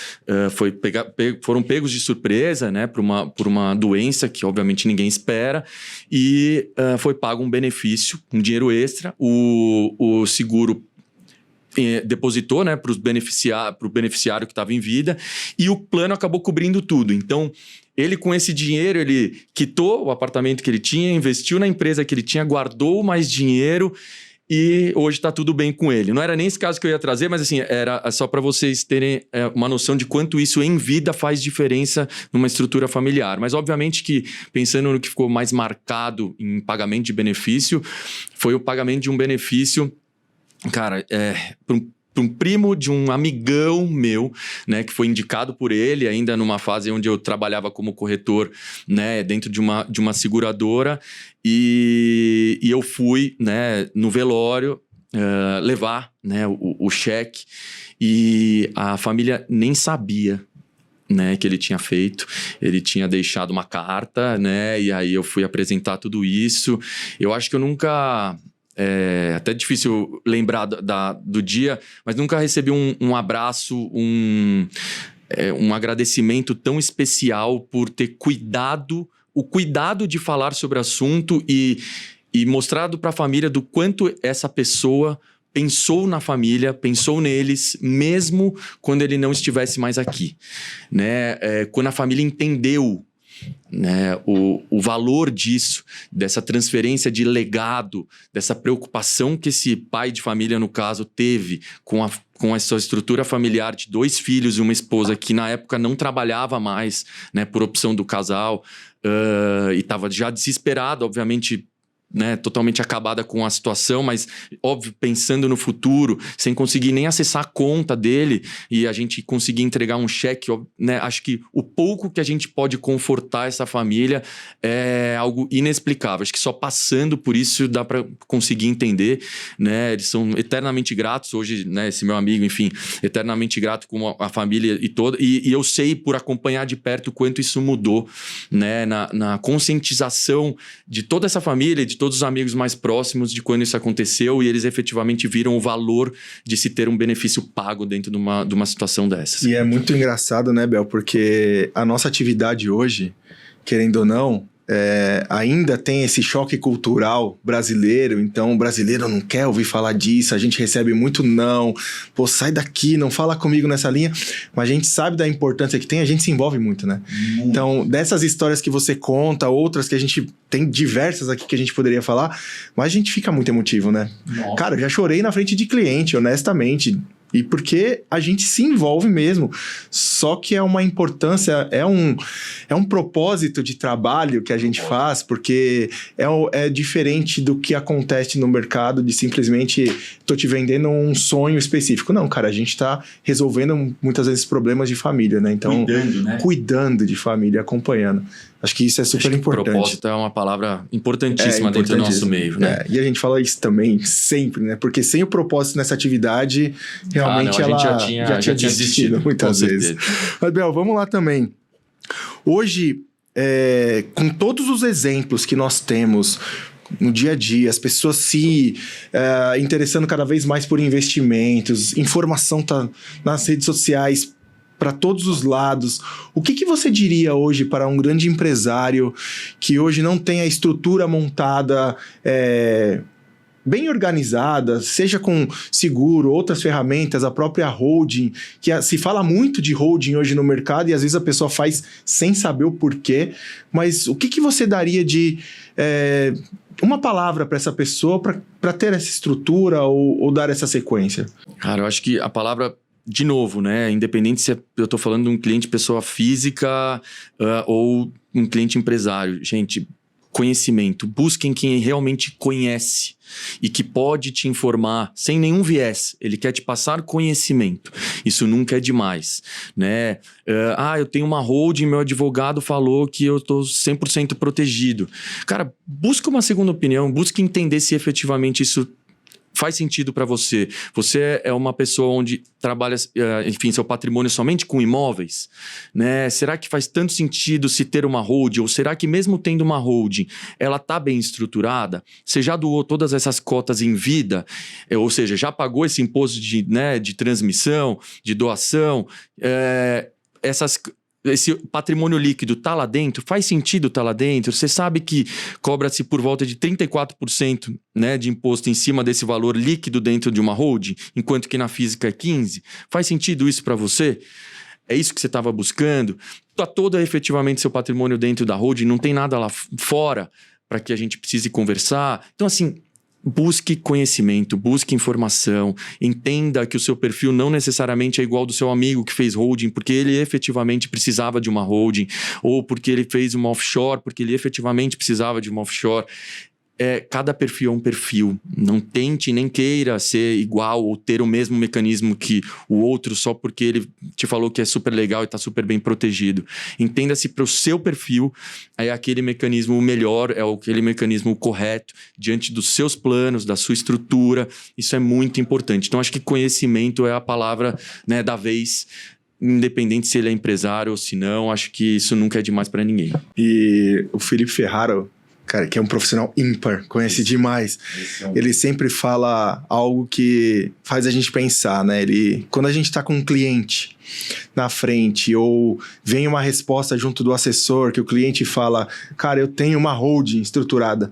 S2: foram pegos de surpresa, né? Por uma doença que, obviamente, ninguém espera. E foi pago um benefício, um dinheiro extra, o seguro depositou, né, para o beneficiário que estava em vida, e o plano acabou cobrindo tudo. Então, ele com esse dinheiro, ele quitou o apartamento que ele tinha, investiu na empresa que ele tinha, guardou mais dinheiro e hoje está tudo bem com ele. Não era nem esse caso que eu ia trazer, mas assim, era só para vocês terem uma noção de quanto isso em vida faz diferença numa estrutura familiar. Mas obviamente que, pensando no que ficou mais marcado em pagamento de benefício, foi o pagamento de um benefício, cara, para um primo de um amigão meu, né, que foi indicado por ele, ainda numa fase onde eu trabalhava como corretor, né, dentro de uma seguradora, e eu fui, né, no velório levar, né, o cheque, e a família nem sabia, né, que ele tinha feito. Ele tinha deixado uma carta, né, e aí eu fui apresentar tudo isso. Eu acho que eu nunca... até difícil lembrar do dia, mas nunca recebi um abraço, um agradecimento tão especial por ter o cuidado de falar sobre o assunto e mostrado para a família do quanto essa pessoa pensou na família, pensou neles, mesmo quando ele não estivesse mais aqui, né? Quando a família entendeu, né, o valor disso, dessa transferência de legado, dessa preocupação que esse pai de família, no caso, teve com a sua estrutura familiar de 2 filhos e uma esposa que na época não trabalhava mais, né, por opção do casal, e estava já desesperado, obviamente, né, totalmente acabada com a situação, mas, óbvio, pensando no futuro, sem conseguir nem acessar a conta dele e a gente conseguir entregar um cheque, né, acho que o pouco que a gente pode confortar essa família é algo inexplicável. Acho que só passando por isso dá para conseguir entender, né, eles são eternamente gratos hoje, né, esse meu amigo, enfim, eternamente grato com a família e toda, e eu sei por acompanhar de perto o quanto isso mudou, né, na conscientização de toda essa família, de todos os amigos mais próximos de quando isso aconteceu, e eles efetivamente viram o valor de se ter um benefício pago dentro de uma situação dessas.
S1: E é muito engraçado, né, Bel? Porque a nossa atividade hoje, querendo ou não, ainda tem esse choque cultural brasileiro, então o brasileiro não quer ouvir falar disso, a gente recebe muito não, pô, sai daqui, não fala comigo nessa linha, mas a gente sabe da importância que tem, a gente se envolve muito, né? Então, dessas histórias que você conta, outras que a gente tem diversas aqui que a gente poderia falar, mas a gente fica muito emotivo, né? Nossa. Cara, eu já chorei na frente de cliente, honestamente. E porque a gente se envolve mesmo. Só que é uma importância, é um propósito de trabalho que a gente faz, porque é diferente do que acontece no mercado de simplesmente tô te vendendo um sonho específico. Não, cara, a gente tá resolvendo muitas vezes problemas de família, né? Então, cuidando de família, acompanhando. Acho que isso é super importante.
S2: Propósito é uma palavra importantíssima dentro do nosso meio, né?
S1: E a gente fala isso também sempre, né? Porque sem o propósito nessa atividade, realmente
S2: não,
S1: ela
S2: já tinha desistido
S1: muitas vezes. Mas, Bel, vamos lá também. Hoje, com todos os exemplos que nós temos no dia a dia, as pessoas se interessando cada vez mais por investimentos, informação tá nas redes sociais, para todos os lados. O que você diria hoje para um grande empresário que hoje não tem a estrutura montada bem organizada, seja com seguro, outras ferramentas, a própria holding, que se fala muito de holding hoje no mercado e às vezes a pessoa faz sem saber o porquê, mas o que você daria de uma palavra para essa pessoa para ter essa estrutura ou dar essa sequência?
S2: Cara, eu acho que a palavra, de novo, né? Independente se eu estou falando de um cliente pessoa física ou um cliente empresário. Gente, conhecimento. Busquem quem realmente conhece e que pode te informar sem nenhum viés. Ele quer te passar conhecimento. Isso nunca é demais, né? Eu tenho uma holding, meu advogado falou que eu estou 100% protegido. Cara, busca uma segunda opinião, busque entender se efetivamente isso faz sentido para você. Você é uma pessoa onde trabalha, enfim, seu patrimônio somente com imóveis, né? Será que faz tanto sentido se ter uma holding? Ou será que mesmo tendo uma holding, ela tá bem estruturada? Você já doou todas essas cotas em vida? Ou seja, já pagou esse imposto de transmissão, de doação? Esse patrimônio líquido tá lá dentro? Faz sentido tá lá dentro? Você sabe que cobra-se por volta de 34%, né, de imposto em cima desse valor líquido dentro de uma holding, enquanto que na física é 15%? Faz sentido isso para você? É isso que você estava buscando? Tá todo efetivamente seu patrimônio dentro da holding? Não tem nada lá fora para que a gente precise conversar? Então, assim, busque conhecimento, busque informação, entenda que o seu perfil não necessariamente é igual ao do seu amigo que fez holding porque ele efetivamente precisava de uma holding, ou porque ele fez uma offshore porque ele efetivamente precisava de uma offshore. Cada perfil é um perfil. Não tente nem queira ser igual ou ter o mesmo mecanismo que o outro só porque ele te falou que é super legal e está super bem protegido. Entenda-se para o seu perfil é aquele mecanismo melhor, é aquele mecanismo correto diante dos seus planos, da sua estrutura. Isso é muito importante. Então, acho que conhecimento é a palavra, né, da vez, independente se ele é empresário ou se não. Acho que isso nunca é demais para ninguém.
S1: E o Felipe Ferraro, cara, que é um profissional ímpar, conhece demais. Ele sempre fala algo que faz a gente pensar, né? Quando a gente está com um cliente na frente ou vem uma resposta junto do assessor que o cliente fala, cara, eu tenho uma holding estruturada.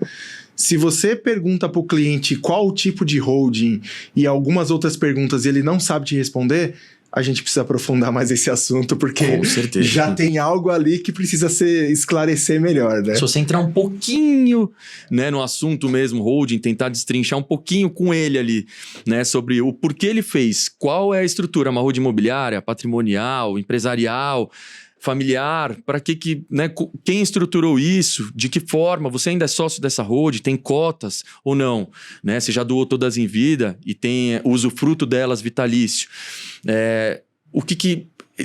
S1: Se você pergunta para o cliente qual o tipo de holding e algumas outras perguntas e ele não sabe te responder, a gente precisa aprofundar mais esse assunto, porque já tem algo ali que precisa esclarecer melhor, né?
S2: Se você entrar um pouquinho, né, no assunto mesmo, holding, tentar destrinchar um pouquinho com ele ali, né, sobre o porquê ele fez, qual é a estrutura, uma holding imobiliária, patrimonial, empresarial, familiar? Para que né? Quem estruturou isso? De que forma? Você ainda é sócio dessa holding? Tem cotas ou não? Né? Você já doou todas em vida e tem usufruto delas vitalício.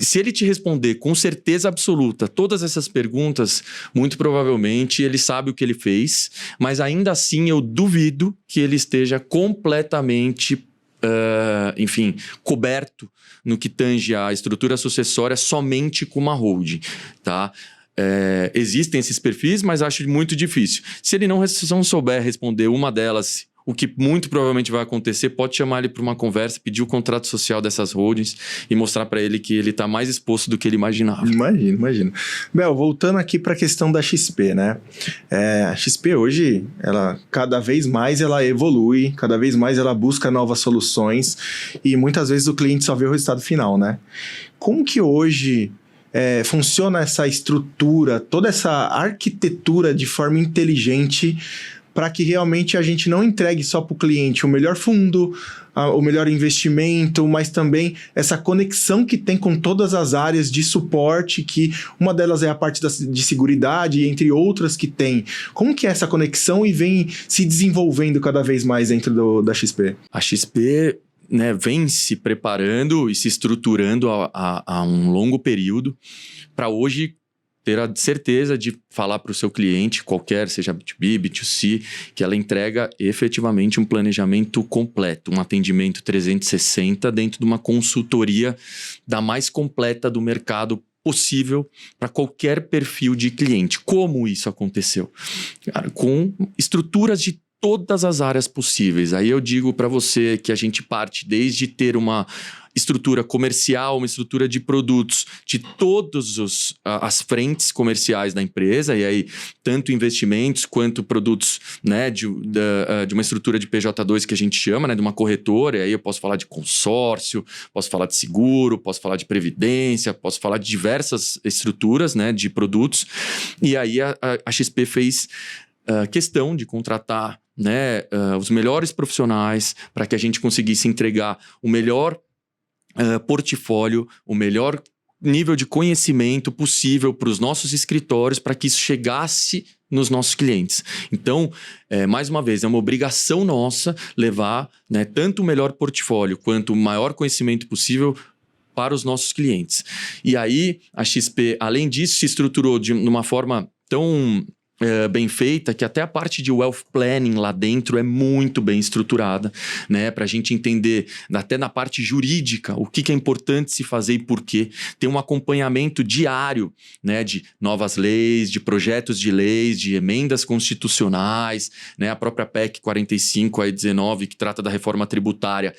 S2: Se ele te responder com certeza absoluta todas essas perguntas, muito provavelmente ele sabe o que ele fez, mas ainda assim eu duvido que ele esteja completamente, coberto no que tange a estrutura sucessória somente com uma holding, tá? Existem esses perfis, mas acho muito difícil. Se ele não souber responder uma delas, o que muito provavelmente vai acontecer, pode chamar ele para uma conversa, pedir o contrato social dessas holdings e mostrar para ele que ele está mais exposto do que ele imaginava.
S1: Imagino. Bel, voltando aqui para a questão da XP, né? A XP hoje, ela cada vez mais ela evolui, cada vez mais ela busca novas soluções e muitas vezes o cliente só vê o resultado final, né? Como que hoje funciona essa estrutura, toda essa arquitetura de forma inteligente para que realmente a gente não entregue só para o cliente o melhor fundo, o melhor investimento, mas também essa conexão que tem com todas as áreas de suporte, que uma delas é a parte de seguridade, entre outras que tem. Como que é essa conexão e vem se desenvolvendo cada vez mais dentro da XP?
S2: A XP... né, vem se preparando e se estruturando há um longo período para hoje ter a certeza de falar para o seu cliente, qualquer, seja B2B, B2C, que ela entrega efetivamente um planejamento completo, um atendimento 360 dentro de uma consultoria da mais completa do mercado possível para qualquer perfil de cliente. Como isso aconteceu? Cara, com estruturas de todas as áreas possíveis. Aí eu digo para você que a gente parte desde ter uma estrutura comercial, uma estrutura de produtos de todas as frentes comerciais da empresa, e aí tanto investimentos quanto produtos, né, de uma estrutura de PJ2 que a gente chama, né, de uma corretora, e aí eu posso falar de consórcio, posso falar de seguro, posso falar de previdência, posso falar de diversas estruturas, né, de produtos, e aí a XP fez questão de contratar, né, os melhores profissionais para que a gente conseguisse entregar o melhor portfólio, o melhor nível de conhecimento possível para os nossos escritórios, para que isso chegasse nos nossos clientes. Então, mais uma vez, é uma obrigação nossa levar, né, tanto o melhor portfólio quanto o maior conhecimento possível para os nossos clientes. E aí, a XP, além disso, se estruturou de uma forma tão bem feita, que até a parte de wealth planning lá dentro é muito bem estruturada, né? Para a gente entender, até na parte jurídica, o que é importante se fazer e por quê. Tem um acompanhamento diário, né? De novas leis, de projetos de leis, de emendas constitucionais, né? A própria PEC 45/19, que trata da reforma tributária,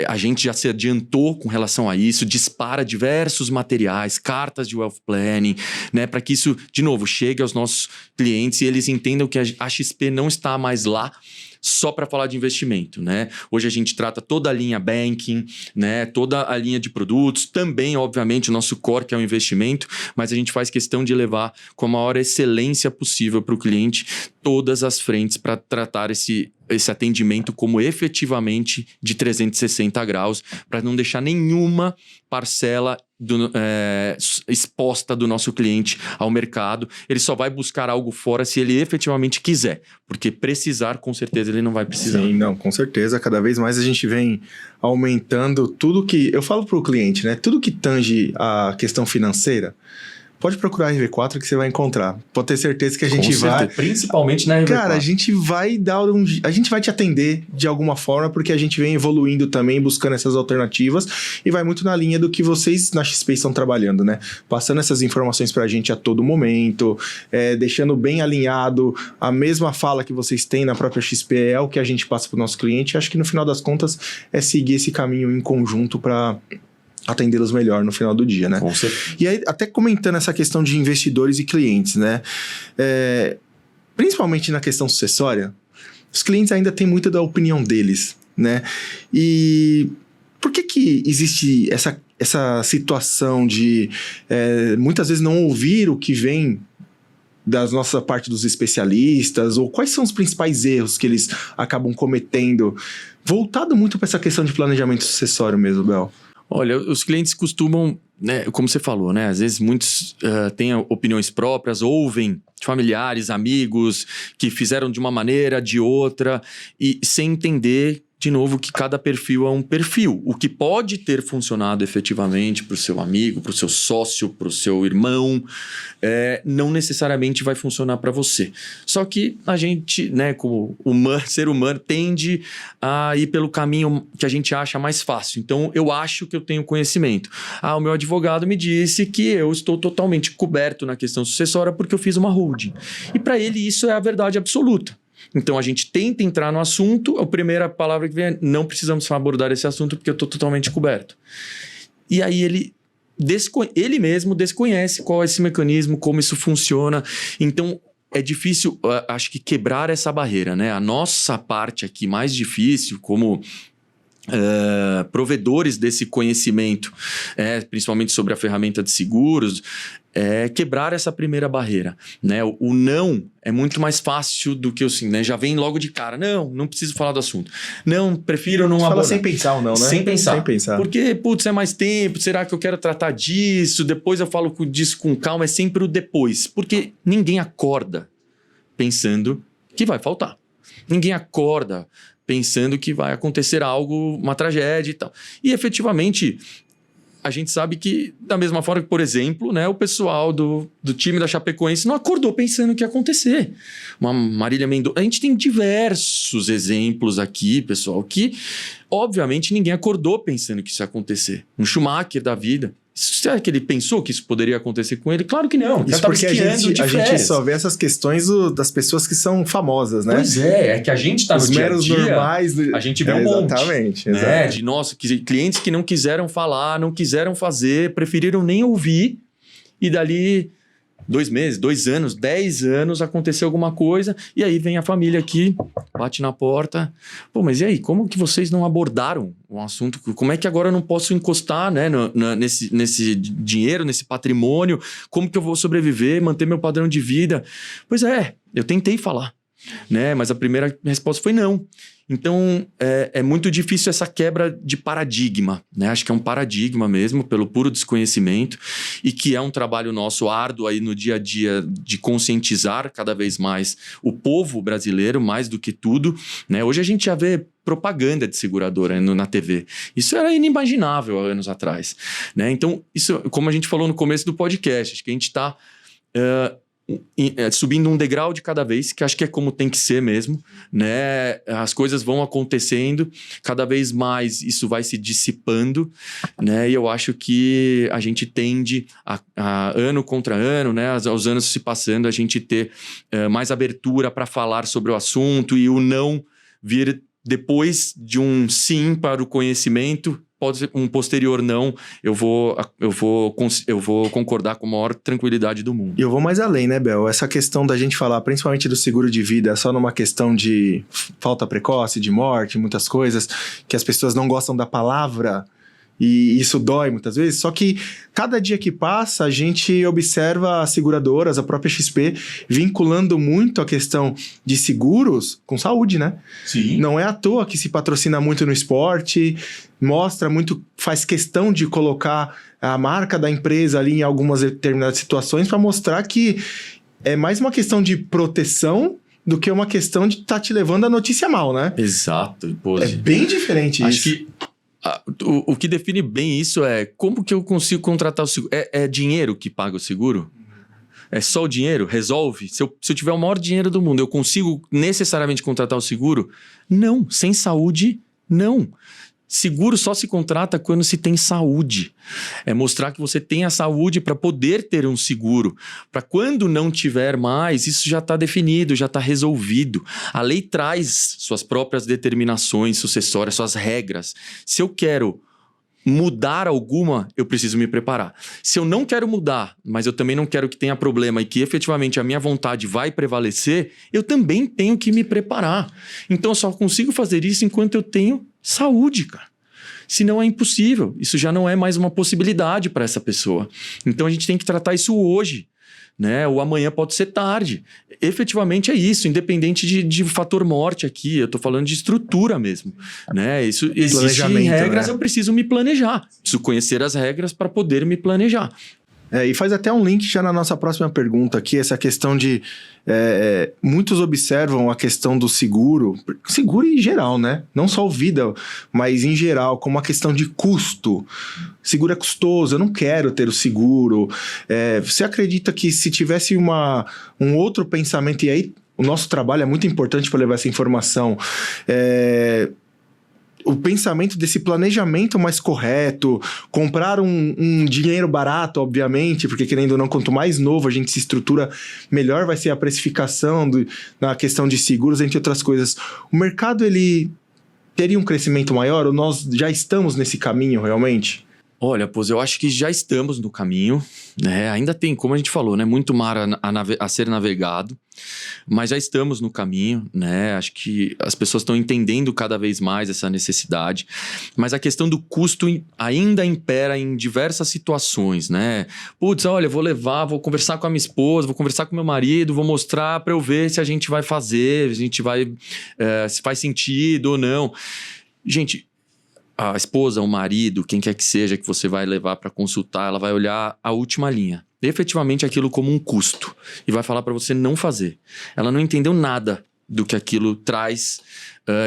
S2: a gente já se adiantou com relação a isso, dispara diversos materiais, cartas de wealth planning, né, para que isso, de novo, chegue aos nossos clientes e eles entendam que a XP não está mais lá só para falar de investimento, né? Hoje a gente trata toda a linha banking, né? Toda a linha de produtos, também, obviamente, o nosso core, que é o investimento, mas a gente faz questão de levar com a maior excelência possível para o cliente todas as frentes para tratar esse atendimento como efetivamente de 360 graus, para não deixar nenhuma parcela exposta do nosso cliente ao mercado. Ele só vai buscar algo fora se ele efetivamente quiser, porque precisar, com certeza, ele não vai precisar.
S1: Sim, não, com certeza. Cada vez mais a gente vem aumentando tudo que... Eu falo para o cliente, né? Tudo que tange a questão financeira, pode procurar a RV4 que você vai encontrar. Pode ter certeza que a gente vai...
S2: Principalmente na RV4.
S1: Cara, a gente vai a gente vai te atender de alguma forma, porque a gente vem evoluindo também, buscando essas alternativas, e vai muito na linha do que vocês na XP estão trabalhando, né? Passando essas informações pra gente a todo momento, deixando bem alinhado a mesma fala que vocês têm na própria XP, é o que a gente passa pro nosso cliente. Acho que no final das contas é seguir esse caminho em conjunto para atendê-los melhor no final do dia, né?
S2: Com certeza.
S1: E aí, até comentando essa questão de investidores e clientes, né? Principalmente na questão sucessória, os clientes ainda têm muito da opinião deles, né? E por que existe essa situação de muitas vezes não ouvir o que vem da nossa parte dos especialistas, ou quais são os principais erros que eles acabam cometendo, voltado muito para essa questão de planejamento sucessório mesmo, Bel?
S2: Olha, os clientes costumam, né, como você falou, né? Às vezes muitos têm opiniões próprias, ouvem familiares, amigos que fizeram de uma maneira, de outra, e sem entender, de novo, que cada perfil é um perfil. O que pode ter funcionado efetivamente para o seu amigo, para o seu sócio, para o seu irmão, não necessariamente vai funcionar para você. Só que a gente, né, como ser humano, tende a ir pelo caminho que a gente acha mais fácil. Então, eu acho que eu tenho conhecimento. O meu advogado me disse que eu estou totalmente coberto na questão sucessória porque eu fiz uma holding. E para ele isso é a verdade absoluta. Então, a gente tenta entrar no assunto, a primeira palavra que vem é não precisamos abordar esse assunto porque eu estou totalmente coberto. E aí ele mesmo desconhece qual é esse mecanismo, como isso funciona. Então, é difícil, acho que quebrar essa barreira, né? A nossa parte aqui mais difícil, como provedores desse conhecimento, principalmente sobre a ferramenta de seguros, quebrar essa primeira barreira, né? O não é muito mais fácil do que o sim, né? Já vem logo de cara, não preciso falar do assunto. Não, prefiro não abordar.
S1: Fala sem pensar ou não, né?
S2: Sem pensar.
S1: Sem pensar.
S2: Porque, putz, é mais tempo, será que eu quero tratar disso? Depois eu falo disso com calma, é sempre o depois. Porque ninguém acorda pensando que vai faltar. Ninguém acorda pensando que vai acontecer algo, uma tragédia e tal. E efetivamente, a gente sabe que, da mesma forma que, por exemplo, né, o pessoal do time da Chapecoense não acordou pensando que ia acontecer. Uma Marília Mendonça. A gente tem diversos exemplos aqui, pessoal, que, obviamente, ninguém acordou pensando que isso ia acontecer. Um Schumacher da vida. Será que ele pensou que isso poderia acontecer com ele? Claro que não.
S1: Isso porque a gente só vê essas questões das pessoas que são famosas, né?
S2: Pois é que a gente tá no dia a dia... Os meros normais... A gente vê um monte.
S1: Exatamente.
S2: Né? De clientes que não quiseram falar, não quiseram fazer, preferiram nem ouvir. E dali 2 meses, 2 anos, 10 anos, aconteceu alguma coisa. E aí vem a família aqui, bate na porta. Pô, mas e aí? Como que vocês não abordaram um assunto? Como é que agora eu não posso encostar, né, nesse dinheiro, nesse patrimônio? Como que eu vou sobreviver, manter meu padrão de vida? Pois eu tentei falar, né? Mas a primeira resposta foi não. Então, é muito difícil essa quebra de paradigma, né? Acho que é um paradigma mesmo, pelo puro desconhecimento, e que é um trabalho nosso árduo aí no dia a dia de conscientizar cada vez mais o povo brasileiro, mais do que tudo, né? Hoje a gente já vê propaganda de seguradora na TV. Isso era inimaginável há anos atrás, né? Então, isso, como a gente falou no começo do podcast, acho que a gente está... subindo um degrau de cada vez, que acho que é como tem que ser mesmo, né? As coisas vão acontecendo, cada vez mais isso vai se dissipando, né? E eu acho que a gente tende a ano contra ano, né? Aos anos se passando, a gente ter mais abertura para falar sobre o assunto e o não vir depois de um sim para o conhecimento. Pode ser um posterior não, eu vou concordar com a maior tranquilidade do mundo.
S1: E eu vou mais além, né, Bel? Essa questão da gente falar, principalmente do seguro de vida, só numa questão de falta precoce, de morte, muitas coisas, que as pessoas não gostam da palavra, e isso dói muitas vezes. Só que cada dia que passa, a gente observa as seguradoras, a própria XP, vinculando muito a questão de seguros com saúde, né?
S2: Sim.
S1: Não é à toa que se patrocina muito no esporte, mostra muito, faz questão de colocar a marca da empresa ali em algumas determinadas situações para mostrar que é mais uma questão de proteção do que uma questão de estar te levando a notícia mal, né?
S2: Exato.
S1: É bem diferente
S2: Acho
S1: isso.
S2: Que o que define bem isso é como que eu consigo contratar o seguro. É dinheiro que paga o seguro? É só o dinheiro? Resolve? Se eu tiver o maior dinheiro do mundo, eu consigo necessariamente contratar o seguro? Não. Sem saúde, não. Seguro só se contrata quando se tem saúde. É mostrar que você tem a saúde para poder ter um seguro. Para quando não tiver mais, isso já está definido, já está resolvido. A lei traz suas próprias determinações sucessórias, suas regras. Se eu quero mudar alguma, eu preciso me preparar. Se eu não quero mudar, mas eu também não quero que tenha problema e que efetivamente a minha vontade vai prevalecer, eu também tenho que me preparar. Então eu só consigo fazer isso enquanto eu tenho saúde, cara. Senão é impossível. Isso já não é mais uma possibilidade para essa pessoa. Então a gente tem que tratar isso hoje, né? O amanhã pode ser tarde. Efetivamente é isso, independente de fator morte aqui. Eu tô falando de estrutura mesmo, né? Isso existem regras, né? Eu preciso me planejar. Preciso conhecer as regras para poder me planejar.
S1: E faz até um link já na nossa próxima pergunta aqui, essa questão de... muitos observam a questão do seguro em geral, né? Não só o vida, mas em geral, como a questão de custo. Seguro é custoso, eu não quero ter o seguro. Você acredita que se tivesse um outro pensamento, e aí o nosso trabalho é muito importante para levar essa informação, o pensamento desse planejamento mais correto, comprar um dinheiro barato, obviamente, porque querendo ou não, quanto mais novo a gente se estrutura, melhor vai ser a precificação na questão de seguros, entre outras coisas. O mercado, ele teria um crescimento maior ou nós já estamos nesse caminho realmente?
S2: Olha, eu acho que já estamos no caminho, né? Ainda tem, como a gente falou, né? Muito mar a ser navegado, mas já estamos no caminho, né? Acho que as pessoas estão entendendo cada vez mais essa necessidade, mas a questão do custo ainda impera em diversas situações, né? Putz, olha, vou conversar com a minha esposa, vou conversar com meu marido, vou mostrar para eu ver se a gente vai fazer, se faz sentido ou não. Gente, a esposa, o marido, quem quer que seja que você vai levar para consultar, ela vai olhar a última linha. Efetivamente aquilo como um custo. E vai falar para você não fazer. Ela não entendeu nada do que aquilo traz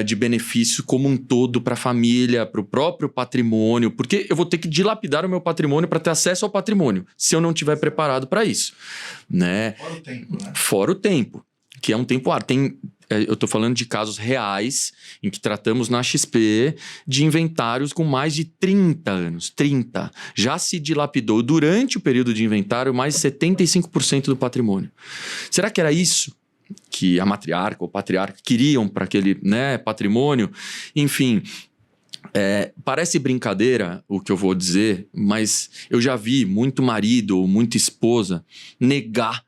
S2: de benefício como um todo para a família, para o próprio patrimônio. Porque eu vou ter que dilapidar o meu patrimônio para ter acesso ao patrimônio, se eu não estiver preparado para isso. Né?
S1: Fora o tempo, né?
S2: Fora o tempo, que é um tempo eu estou falando de casos reais em que tratamos na XP de inventários com mais de 30 anos. 30. Já se dilapidou durante o período de inventário mais de 75% do patrimônio. Será que era isso que a matriarca ou o patriarca queriam para aquele, né, patrimônio? Enfim, parece brincadeira o que eu vou dizer, mas eu já vi muito marido ou muita esposa negar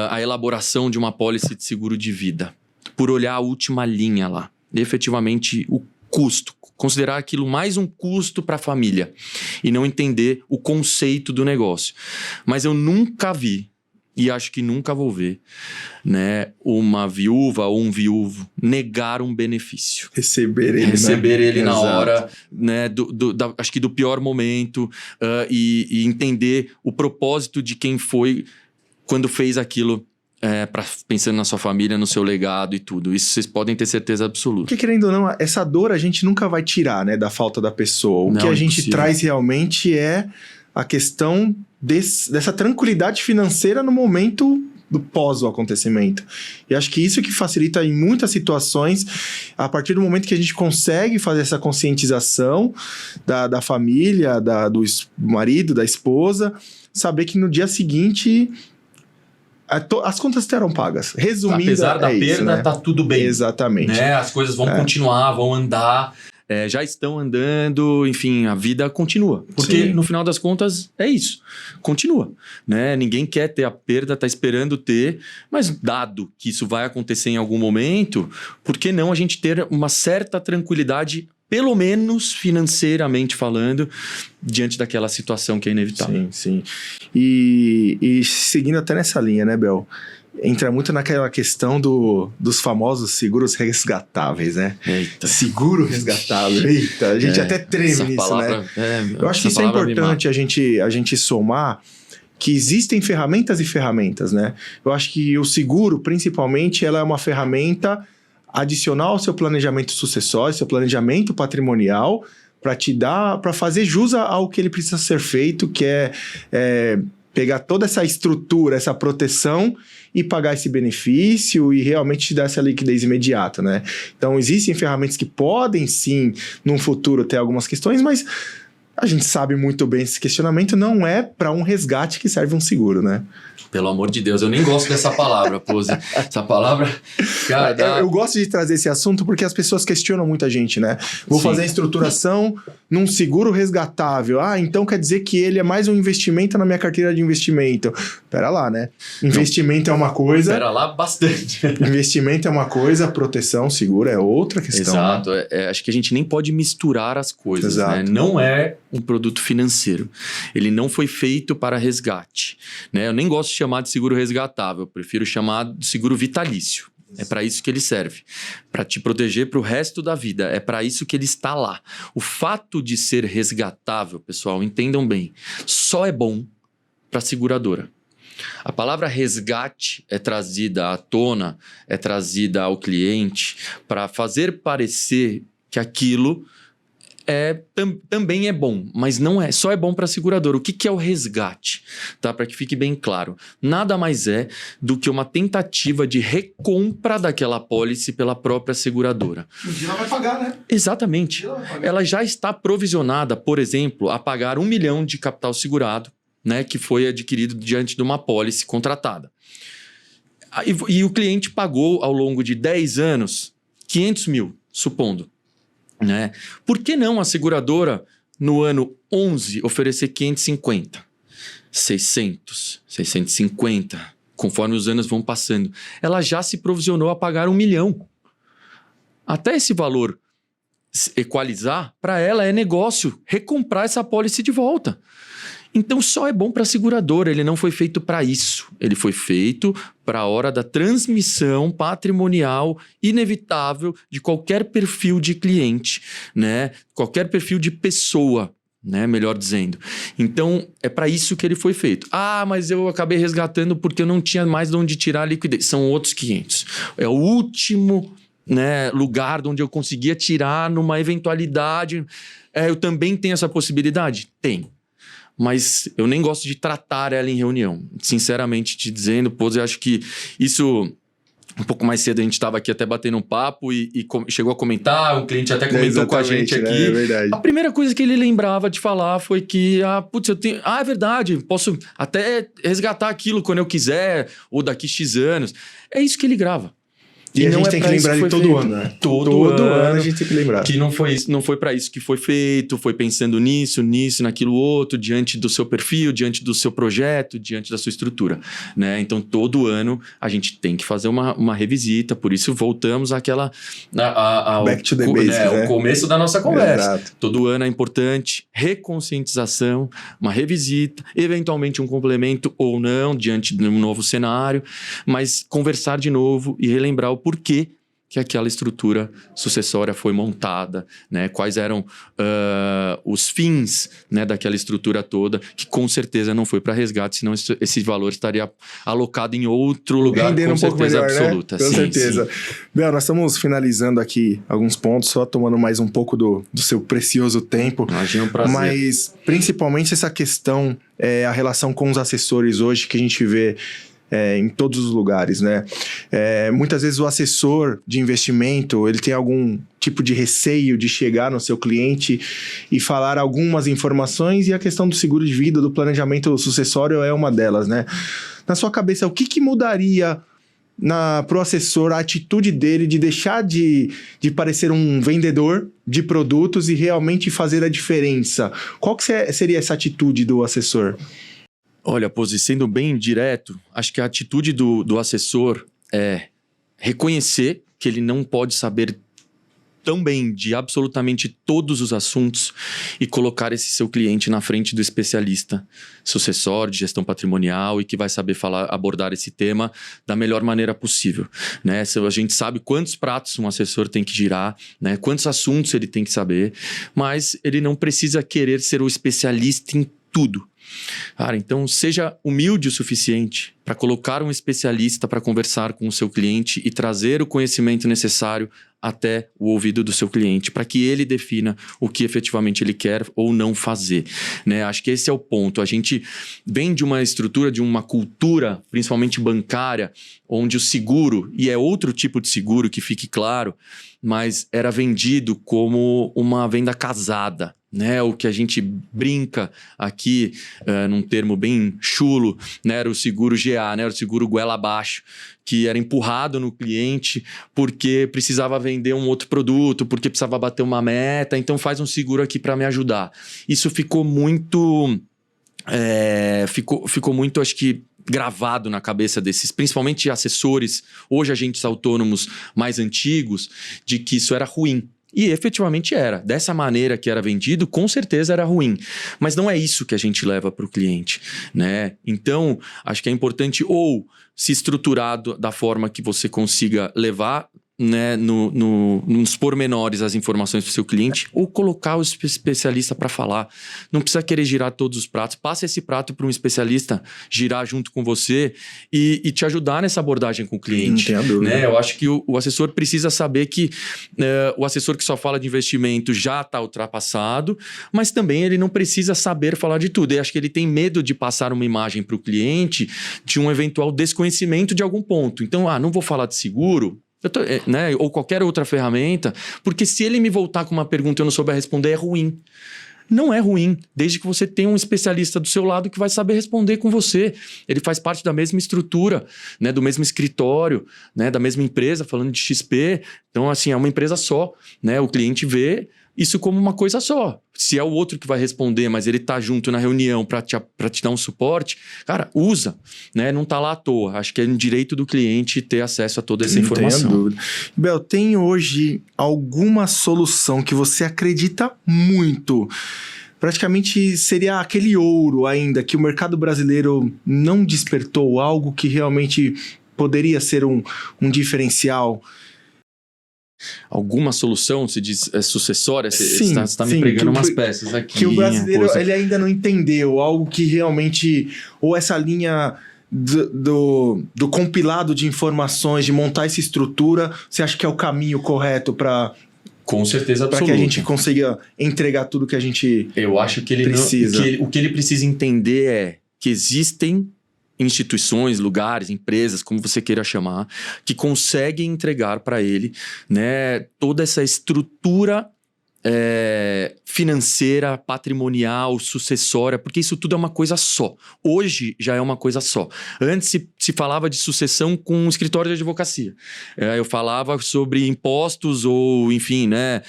S2: a elaboração de uma apólice de seguro de vida, por olhar a última linha lá. Efetivamente, o custo. Considerar aquilo mais um custo para a família e não entender o conceito do negócio. Mas eu nunca vi, e acho que nunca vou ver, né, uma viúva ou um viúvo negar um benefício.
S1: Receber ele
S2: na
S1: Exato.
S2: Hora, né, acho que do pior momento, e entender o propósito de quem foi quando fez aquilo, pensando na sua família, no seu legado e tudo. Isso vocês podem ter certeza absoluta.
S1: Porque querendo ou não, essa dor a gente nunca vai tirar, né, da falta da pessoa. O que a gente traz realmente é a questão dessa tranquilidade financeira no momento do pós o acontecimento. E acho que isso que facilita em muitas situações, a partir do momento que a gente consegue fazer essa conscientização da família, do marido, da esposa, saber que no dia seguinte as contas serão pagas. Resumindo,
S2: apesar da perda,
S1: isso, né?
S2: Tá tudo bem.
S1: Exatamente.
S2: Né? As coisas vão continuar, vão andar, já estão andando, enfim, a vida continua. Porque no final das contas é isso, continua. Né? Ninguém quer ter a perda, tá esperando ter, mas dado que isso vai acontecer em algum momento, por que não a gente ter uma certa tranquilidade, pelo menos financeiramente falando, diante daquela situação que é inevitável.
S1: Sim. E seguindo até nessa linha, né, Bel? Entra muito naquela questão dos famosos seguros resgatáveis, né?
S2: Eita.
S1: Seguro resgatável. Eita, a gente até treme nisso,
S2: palavra,
S1: né? Eu acho que isso é importante a gente somar, que existem ferramentas e ferramentas, né? Eu acho que o seguro, principalmente, ela é uma ferramenta adicional ao seu planejamento sucessório, seu planejamento patrimonial, para fazer jus ao que ele precisa ser feito, que é pegar toda essa estrutura, essa proteção e pagar esse benefício e realmente te dar essa liquidez imediata, né? Então, existem ferramentas que podem, sim, num futuro ter algumas questões, mas a gente sabe muito bem esse questionamento não é para um resgate que serve um seguro, né?
S2: Pelo amor de Deus, eu nem gosto dessa palavra, Pose. Essa palavra, cara...
S1: Eu gosto de trazer esse assunto porque as pessoas questionam muita gente, né? Vou fazer a estruturação num seguro resgatável. Então quer dizer que ele é mais um investimento na minha carteira de investimento. Pera lá, né? Investimento é uma coisa...
S2: Pera lá bastante.
S1: Investimento é uma coisa, proteção, seguro é outra questão.
S2: Exato.
S1: Né?
S2: Acho que a gente nem pode misturar as coisas,
S1: Exato.
S2: né? Não é um produto financeiro. Ele não foi feito para resgate, né? Eu nem gosto de chamar de seguro resgatável, eu prefiro chamar de seguro vitalício. É para isso que ele serve, para te proteger para o resto da vida. É para isso que ele está lá. O fato de ser resgatável, pessoal, entendam bem, só é bom para a seguradora. A palavra resgate é trazida à tona, é trazida ao cliente para fazer parecer que aquilo também é bom, mas não é. Só é bom para a seguradora. O que é o resgate? Tá? Para que fique bem claro. Nada mais é do que uma tentativa de recompra daquela apólice pela própria seguradora.
S1: Um dia ela vai pagar, né?
S2: Exatamente. Ela já está provisionada, por exemplo, a pagar 1 milhão de capital segurado, né, que foi adquirido diante de uma apólice contratada. E o cliente pagou ao longo de 10 anos 500 mil, supondo. Né? Por que não a seguradora, no ano 11, oferecer 550, 600, 650, conforme os anos vão passando? Ela já se provisionou a pagar 1 milhão. Até esse valor equalizar, para ela é negócio recomprar essa apólice de volta. Então só é bom para a seguradora, ele não foi feito para isso. Ele foi feito para a hora da transmissão patrimonial inevitável de qualquer perfil de cliente, né? Qualquer perfil de pessoa, né? Melhor dizendo. Então é para isso que ele foi feito. Ah, mas eu acabei resgatando porque eu não tinha mais de onde tirar a liquidez. São outros 500. É o último, né, lugar de onde eu conseguia tirar numa eventualidade. Eu também tenho essa possibilidade? Tem. Mas eu nem gosto de tratar ela em reunião. Sinceramente te dizendo, eu acho que isso... Um pouco mais cedo a gente estava aqui até batendo um papo e chegou a comentar, um cliente até comentou com a gente aqui.
S1: Né? É verdade.
S2: A primeira coisa que ele lembrava de falar foi que, eu tenho... é verdade, posso até resgatar aquilo quando eu quiser, ou daqui X anos. É isso que ele grava.
S1: E a gente tem que lembrar de todo ano, né? Todo ano a gente tem que lembrar.
S2: Que não foi para isso que foi feito, foi pensando nisso, naquilo outro, diante do seu perfil, diante do seu projeto, diante da sua estrutura, né? Então, todo ano a gente tem que fazer uma revisita, por isso voltamos àquela...
S1: Back to the basics, né?
S2: O começo da nossa conversa.
S1: Exato.
S2: Todo ano é importante, reconscientização, uma revisita, eventualmente um complemento ou não, diante de um novo cenário, mas conversar de novo e relembrar o porquê que aquela estrutura sucessória foi montada, né? Quais eram os fins, né, daquela estrutura toda, que com certeza não foi para resgate, senão esse valor estaria alocado em outro lugar,
S1: rendendo
S2: com
S1: um pouco
S2: certeza
S1: melhor,
S2: absoluta.
S1: Né? Com certeza.
S2: Sim.
S1: Bel, nós estamos finalizando aqui alguns pontos, só tomando mais um pouco do seu precioso tempo.
S2: Imagina, um prazer.
S1: Mas, principalmente, essa questão, a relação com os assessores hoje, que a gente vê em todos os lugares, né? Muitas vezes o assessor de investimento, ele tem algum tipo de receio de chegar no seu cliente e falar algumas informações, e a questão do seguro de vida, do planejamento sucessório é uma delas, né? Na sua cabeça, o que mudaria para o assessor, a atitude dele de deixar de parecer um vendedor de produtos e realmente fazer a diferença? Qual que seria essa atitude do assessor?
S2: Olha, sendo bem direto, acho que a atitude do assessor é reconhecer que ele não pode saber tão bem de absolutamente todos os assuntos e colocar esse seu cliente na frente do especialista sucessório de gestão patrimonial e que vai saber abordar esse tema da melhor maneira possível, né? A gente sabe quantos pratos um assessor tem que girar, né? Quantos assuntos ele tem que saber, mas ele não precisa querer ser o especialista em tudo. Cara, então seja humilde o suficiente para colocar um especialista para conversar com o seu cliente e trazer o conhecimento necessário até o ouvido do seu cliente, para que ele defina o que efetivamente ele quer ou não fazer, né? Acho que esse é o ponto. A gente vem de uma estrutura, de uma cultura, principalmente bancária, onde o seguro, e é outro tipo de seguro, que fique claro, mas era vendido como uma venda casada, né? O que a gente brinca aqui, num termo bem chulo, né? Era o seguro GA, né? Era o seguro goela abaixo, que era empurrado no cliente porque precisava vender um outro produto, porque precisava bater uma meta, então faz um seguro aqui para me ajudar. Isso ficou muito... ficou muito, acho que, gravado na cabeça desses, principalmente assessores, hoje agentes autônomos mais antigos, de que isso era ruim. E efetivamente era. Dessa maneira que era vendido, com certeza era ruim. Mas não é isso que a gente leva para o cliente, né? Então, acho que é importante ou se estruturar da forma que você consiga levar, né, nos pormenores as informações para o seu cliente, ou colocar o especialista para falar. Não precisa querer girar todos os pratos. Passa esse prato para um especialista girar junto com você e te ajudar nessa abordagem com o cliente. Né? Eu acho que o assessor precisa saber que o assessor que só fala de investimento já está ultrapassado, mas também ele não precisa saber falar de tudo. Eu acho que ele tem medo de passar uma imagem para o cliente de um eventual desconhecimento de algum ponto. Então, não vou falar de seguro, né? Ou qualquer outra ferramenta, porque se ele me voltar com uma pergunta e eu não souber responder, é ruim. Não é ruim, desde que você tenha um especialista do seu lado que vai saber responder com você. Ele faz parte da mesma estrutura, né? Do mesmo escritório, né? Da mesma empresa, falando de XP. Então, assim, é uma empresa só, né? O cliente vê isso como uma coisa só. Se é o outro que vai responder, mas ele tá junto na reunião para te dar um suporte, cara, usa, né? Não tá lá à toa. Acho que é um direito do cliente ter acesso a toda essa informação.
S1: Não tenho dúvida. Bel, tem hoje alguma solução que você acredita muito? Praticamente seria aquele ouro ainda, que o mercado brasileiro não despertou, algo que realmente poderia ser um diferencial?
S2: Alguma solução, se diz sucessória?
S1: Sim,
S2: você está me pregando umas peças aqui.
S1: Que o brasileiro ele ainda não entendeu, algo que realmente... Ou essa linha do compilado de informações, de montar essa estrutura, você acha que é o caminho correto para...
S2: Com certeza absoluta.
S1: Para que a gente consiga entregar tudo que a gente
S2: Eu acho que ele
S1: precisa.
S2: O que ele precisa entender é que existem instituições, lugares, empresas, como você queira chamar, que conseguem entregar para ele, né, toda essa estrutura financeira, patrimonial, sucessória, porque isso tudo é uma coisa só. Hoje já é uma coisa só. Antes se falava de sucessão com um escritório de advocacia. Eu falava sobre impostos ou, enfim, né,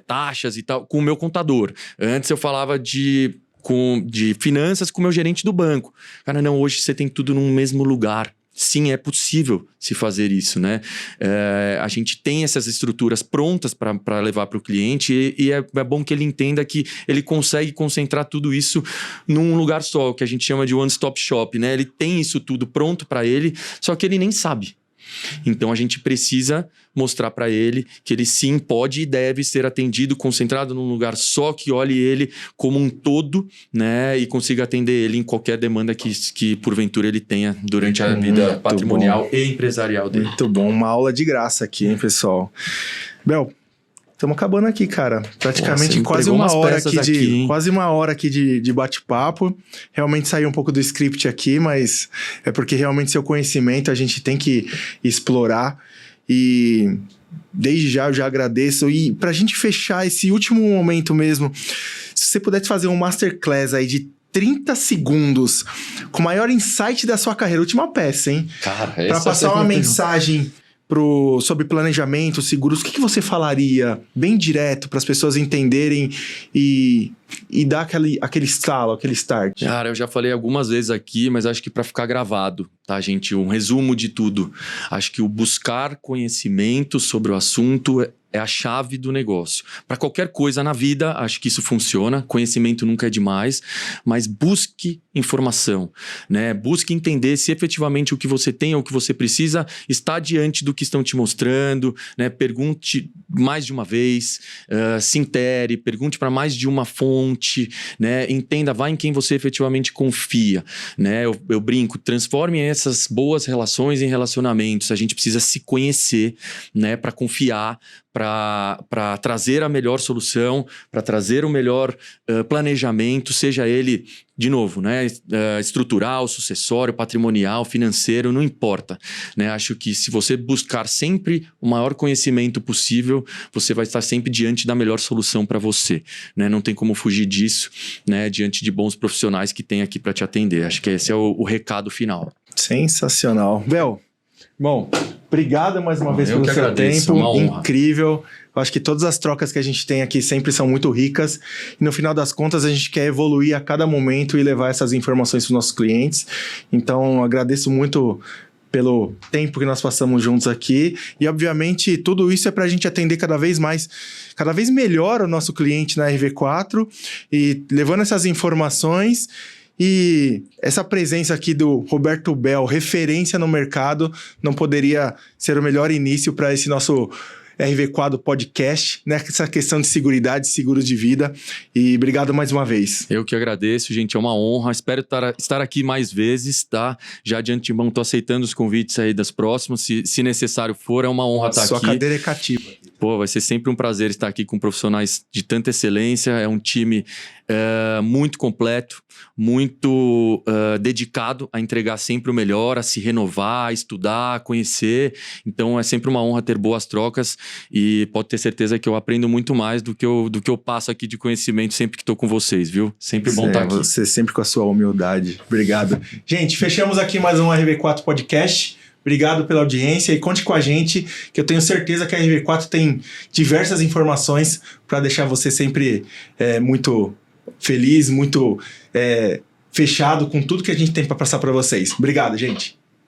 S2: taxas e tal, com o meu contador. Antes eu falava de finanças com o meu gerente do banco. Cara, não, hoje você tem tudo num mesmo lugar. Sim, é possível se fazer isso, né? A gente tem essas estruturas prontas para levar para o cliente e é bom que ele entenda que ele consegue concentrar tudo isso num lugar só, o que a gente chama de one-stop shop, né? Ele tem isso tudo pronto para ele, só que ele nem sabe. Então a gente precisa mostrar para ele que ele sim pode e deve ser atendido, concentrado num lugar só, que olhe ele como um todo, né? E consiga atender ele em qualquer demanda que porventura ele tenha durante a vida patrimonial e empresarial dele.
S1: Muito bom, uma aula de graça aqui, hein, pessoal? Bel, estamos acabando aqui, cara. Praticamente quase uma hora aqui de bate-papo. Realmente saiu um pouco do script aqui, mas é porque realmente seu conhecimento a gente tem que explorar. E desde já eu já agradeço. E pra gente fechar esse último momento mesmo, se você pudesse fazer um masterclass aí de 30 segundos com o maior insight da sua carreira, última peça, hein?
S2: Cara,
S1: pra passar uma mensagem sobre planejamento, seguros, o que você falaria bem direto para as pessoas entenderem e dar aquele estalo, aquele start?
S2: Cara, eu já falei algumas vezes aqui, mas acho que para ficar gravado, tá, gente? Um resumo de tudo. Acho que o buscar conhecimento sobre o assunto é a chave do negócio. Para qualquer coisa na vida, acho que isso funciona. Conhecimento nunca é demais, mas busque informação, né? Busque entender se efetivamente o que você tem ou o que você precisa está diante do que estão te mostrando, né? Pergunte mais de uma vez, se intere, pergunte para mais de uma fonte, né? Entenda, vá em quem você efetivamente confia, né? Eu brinco, transforme essas boas relações em relacionamentos. A gente precisa se conhecer, né? Para confiar, para trazer a melhor solução, para trazer o melhor planejamento, seja ele, de novo, né, estrutural, sucessório, patrimonial, financeiro, não importa, né? Acho que se você buscar sempre o maior conhecimento possível, você vai estar sempre diante da melhor solução para você, né? Não tem como fugir disso, né? Diante de bons profissionais que tem aqui para te atender. Acho que esse é o recado final.
S1: Sensacional. Bel, bom, obrigado mais uma vez pelo seu
S2: agradeço,
S1: tempo,
S2: uma honra.
S1: Incrível. Eu acho que todas as trocas que a gente tem aqui sempre são muito ricas e no final das contas a gente quer evoluir a cada momento e levar essas informações para os nossos clientes. Então agradeço muito pelo tempo que nós passamos juntos aqui. E, obviamente, tudo isso é para a gente atender cada vez melhor o nosso cliente na RV4 e levando essas informações e essa presença aqui do Roberto Bel, referência no mercado, não poderia ser o melhor início para esse nosso RV4 Podcast, né? Essa questão de seguridade, seguros de vida. E obrigado mais uma vez.
S2: Eu que agradeço, gente. É uma honra. Espero estar aqui mais vezes, tá? Já de antemão, tô aceitando os convites aí das próximas. Se necessário for, é uma honra estar aqui.
S1: Sua cadeira é cativa.
S2: Pô, vai ser sempre um prazer estar aqui com profissionais de tanta excelência. É um time muito completo, muito dedicado a entregar sempre o melhor, a se renovar, a estudar, a conhecer. Então, é sempre uma honra ter boas trocas e pode ter certeza que eu aprendo muito mais do que eu passo aqui de conhecimento sempre que estou com vocês, viu? Sempre bom estar aqui.
S1: Você sempre com a sua humildade. Obrigado. Gente, fechamos aqui mais um RV4 Podcast. Obrigado pela audiência e conte com a gente, que eu tenho certeza que a RV4 tem diversas informações para deixar você sempre muito feliz, muito fechado com tudo que a gente tem para passar para vocês. Obrigado, gente.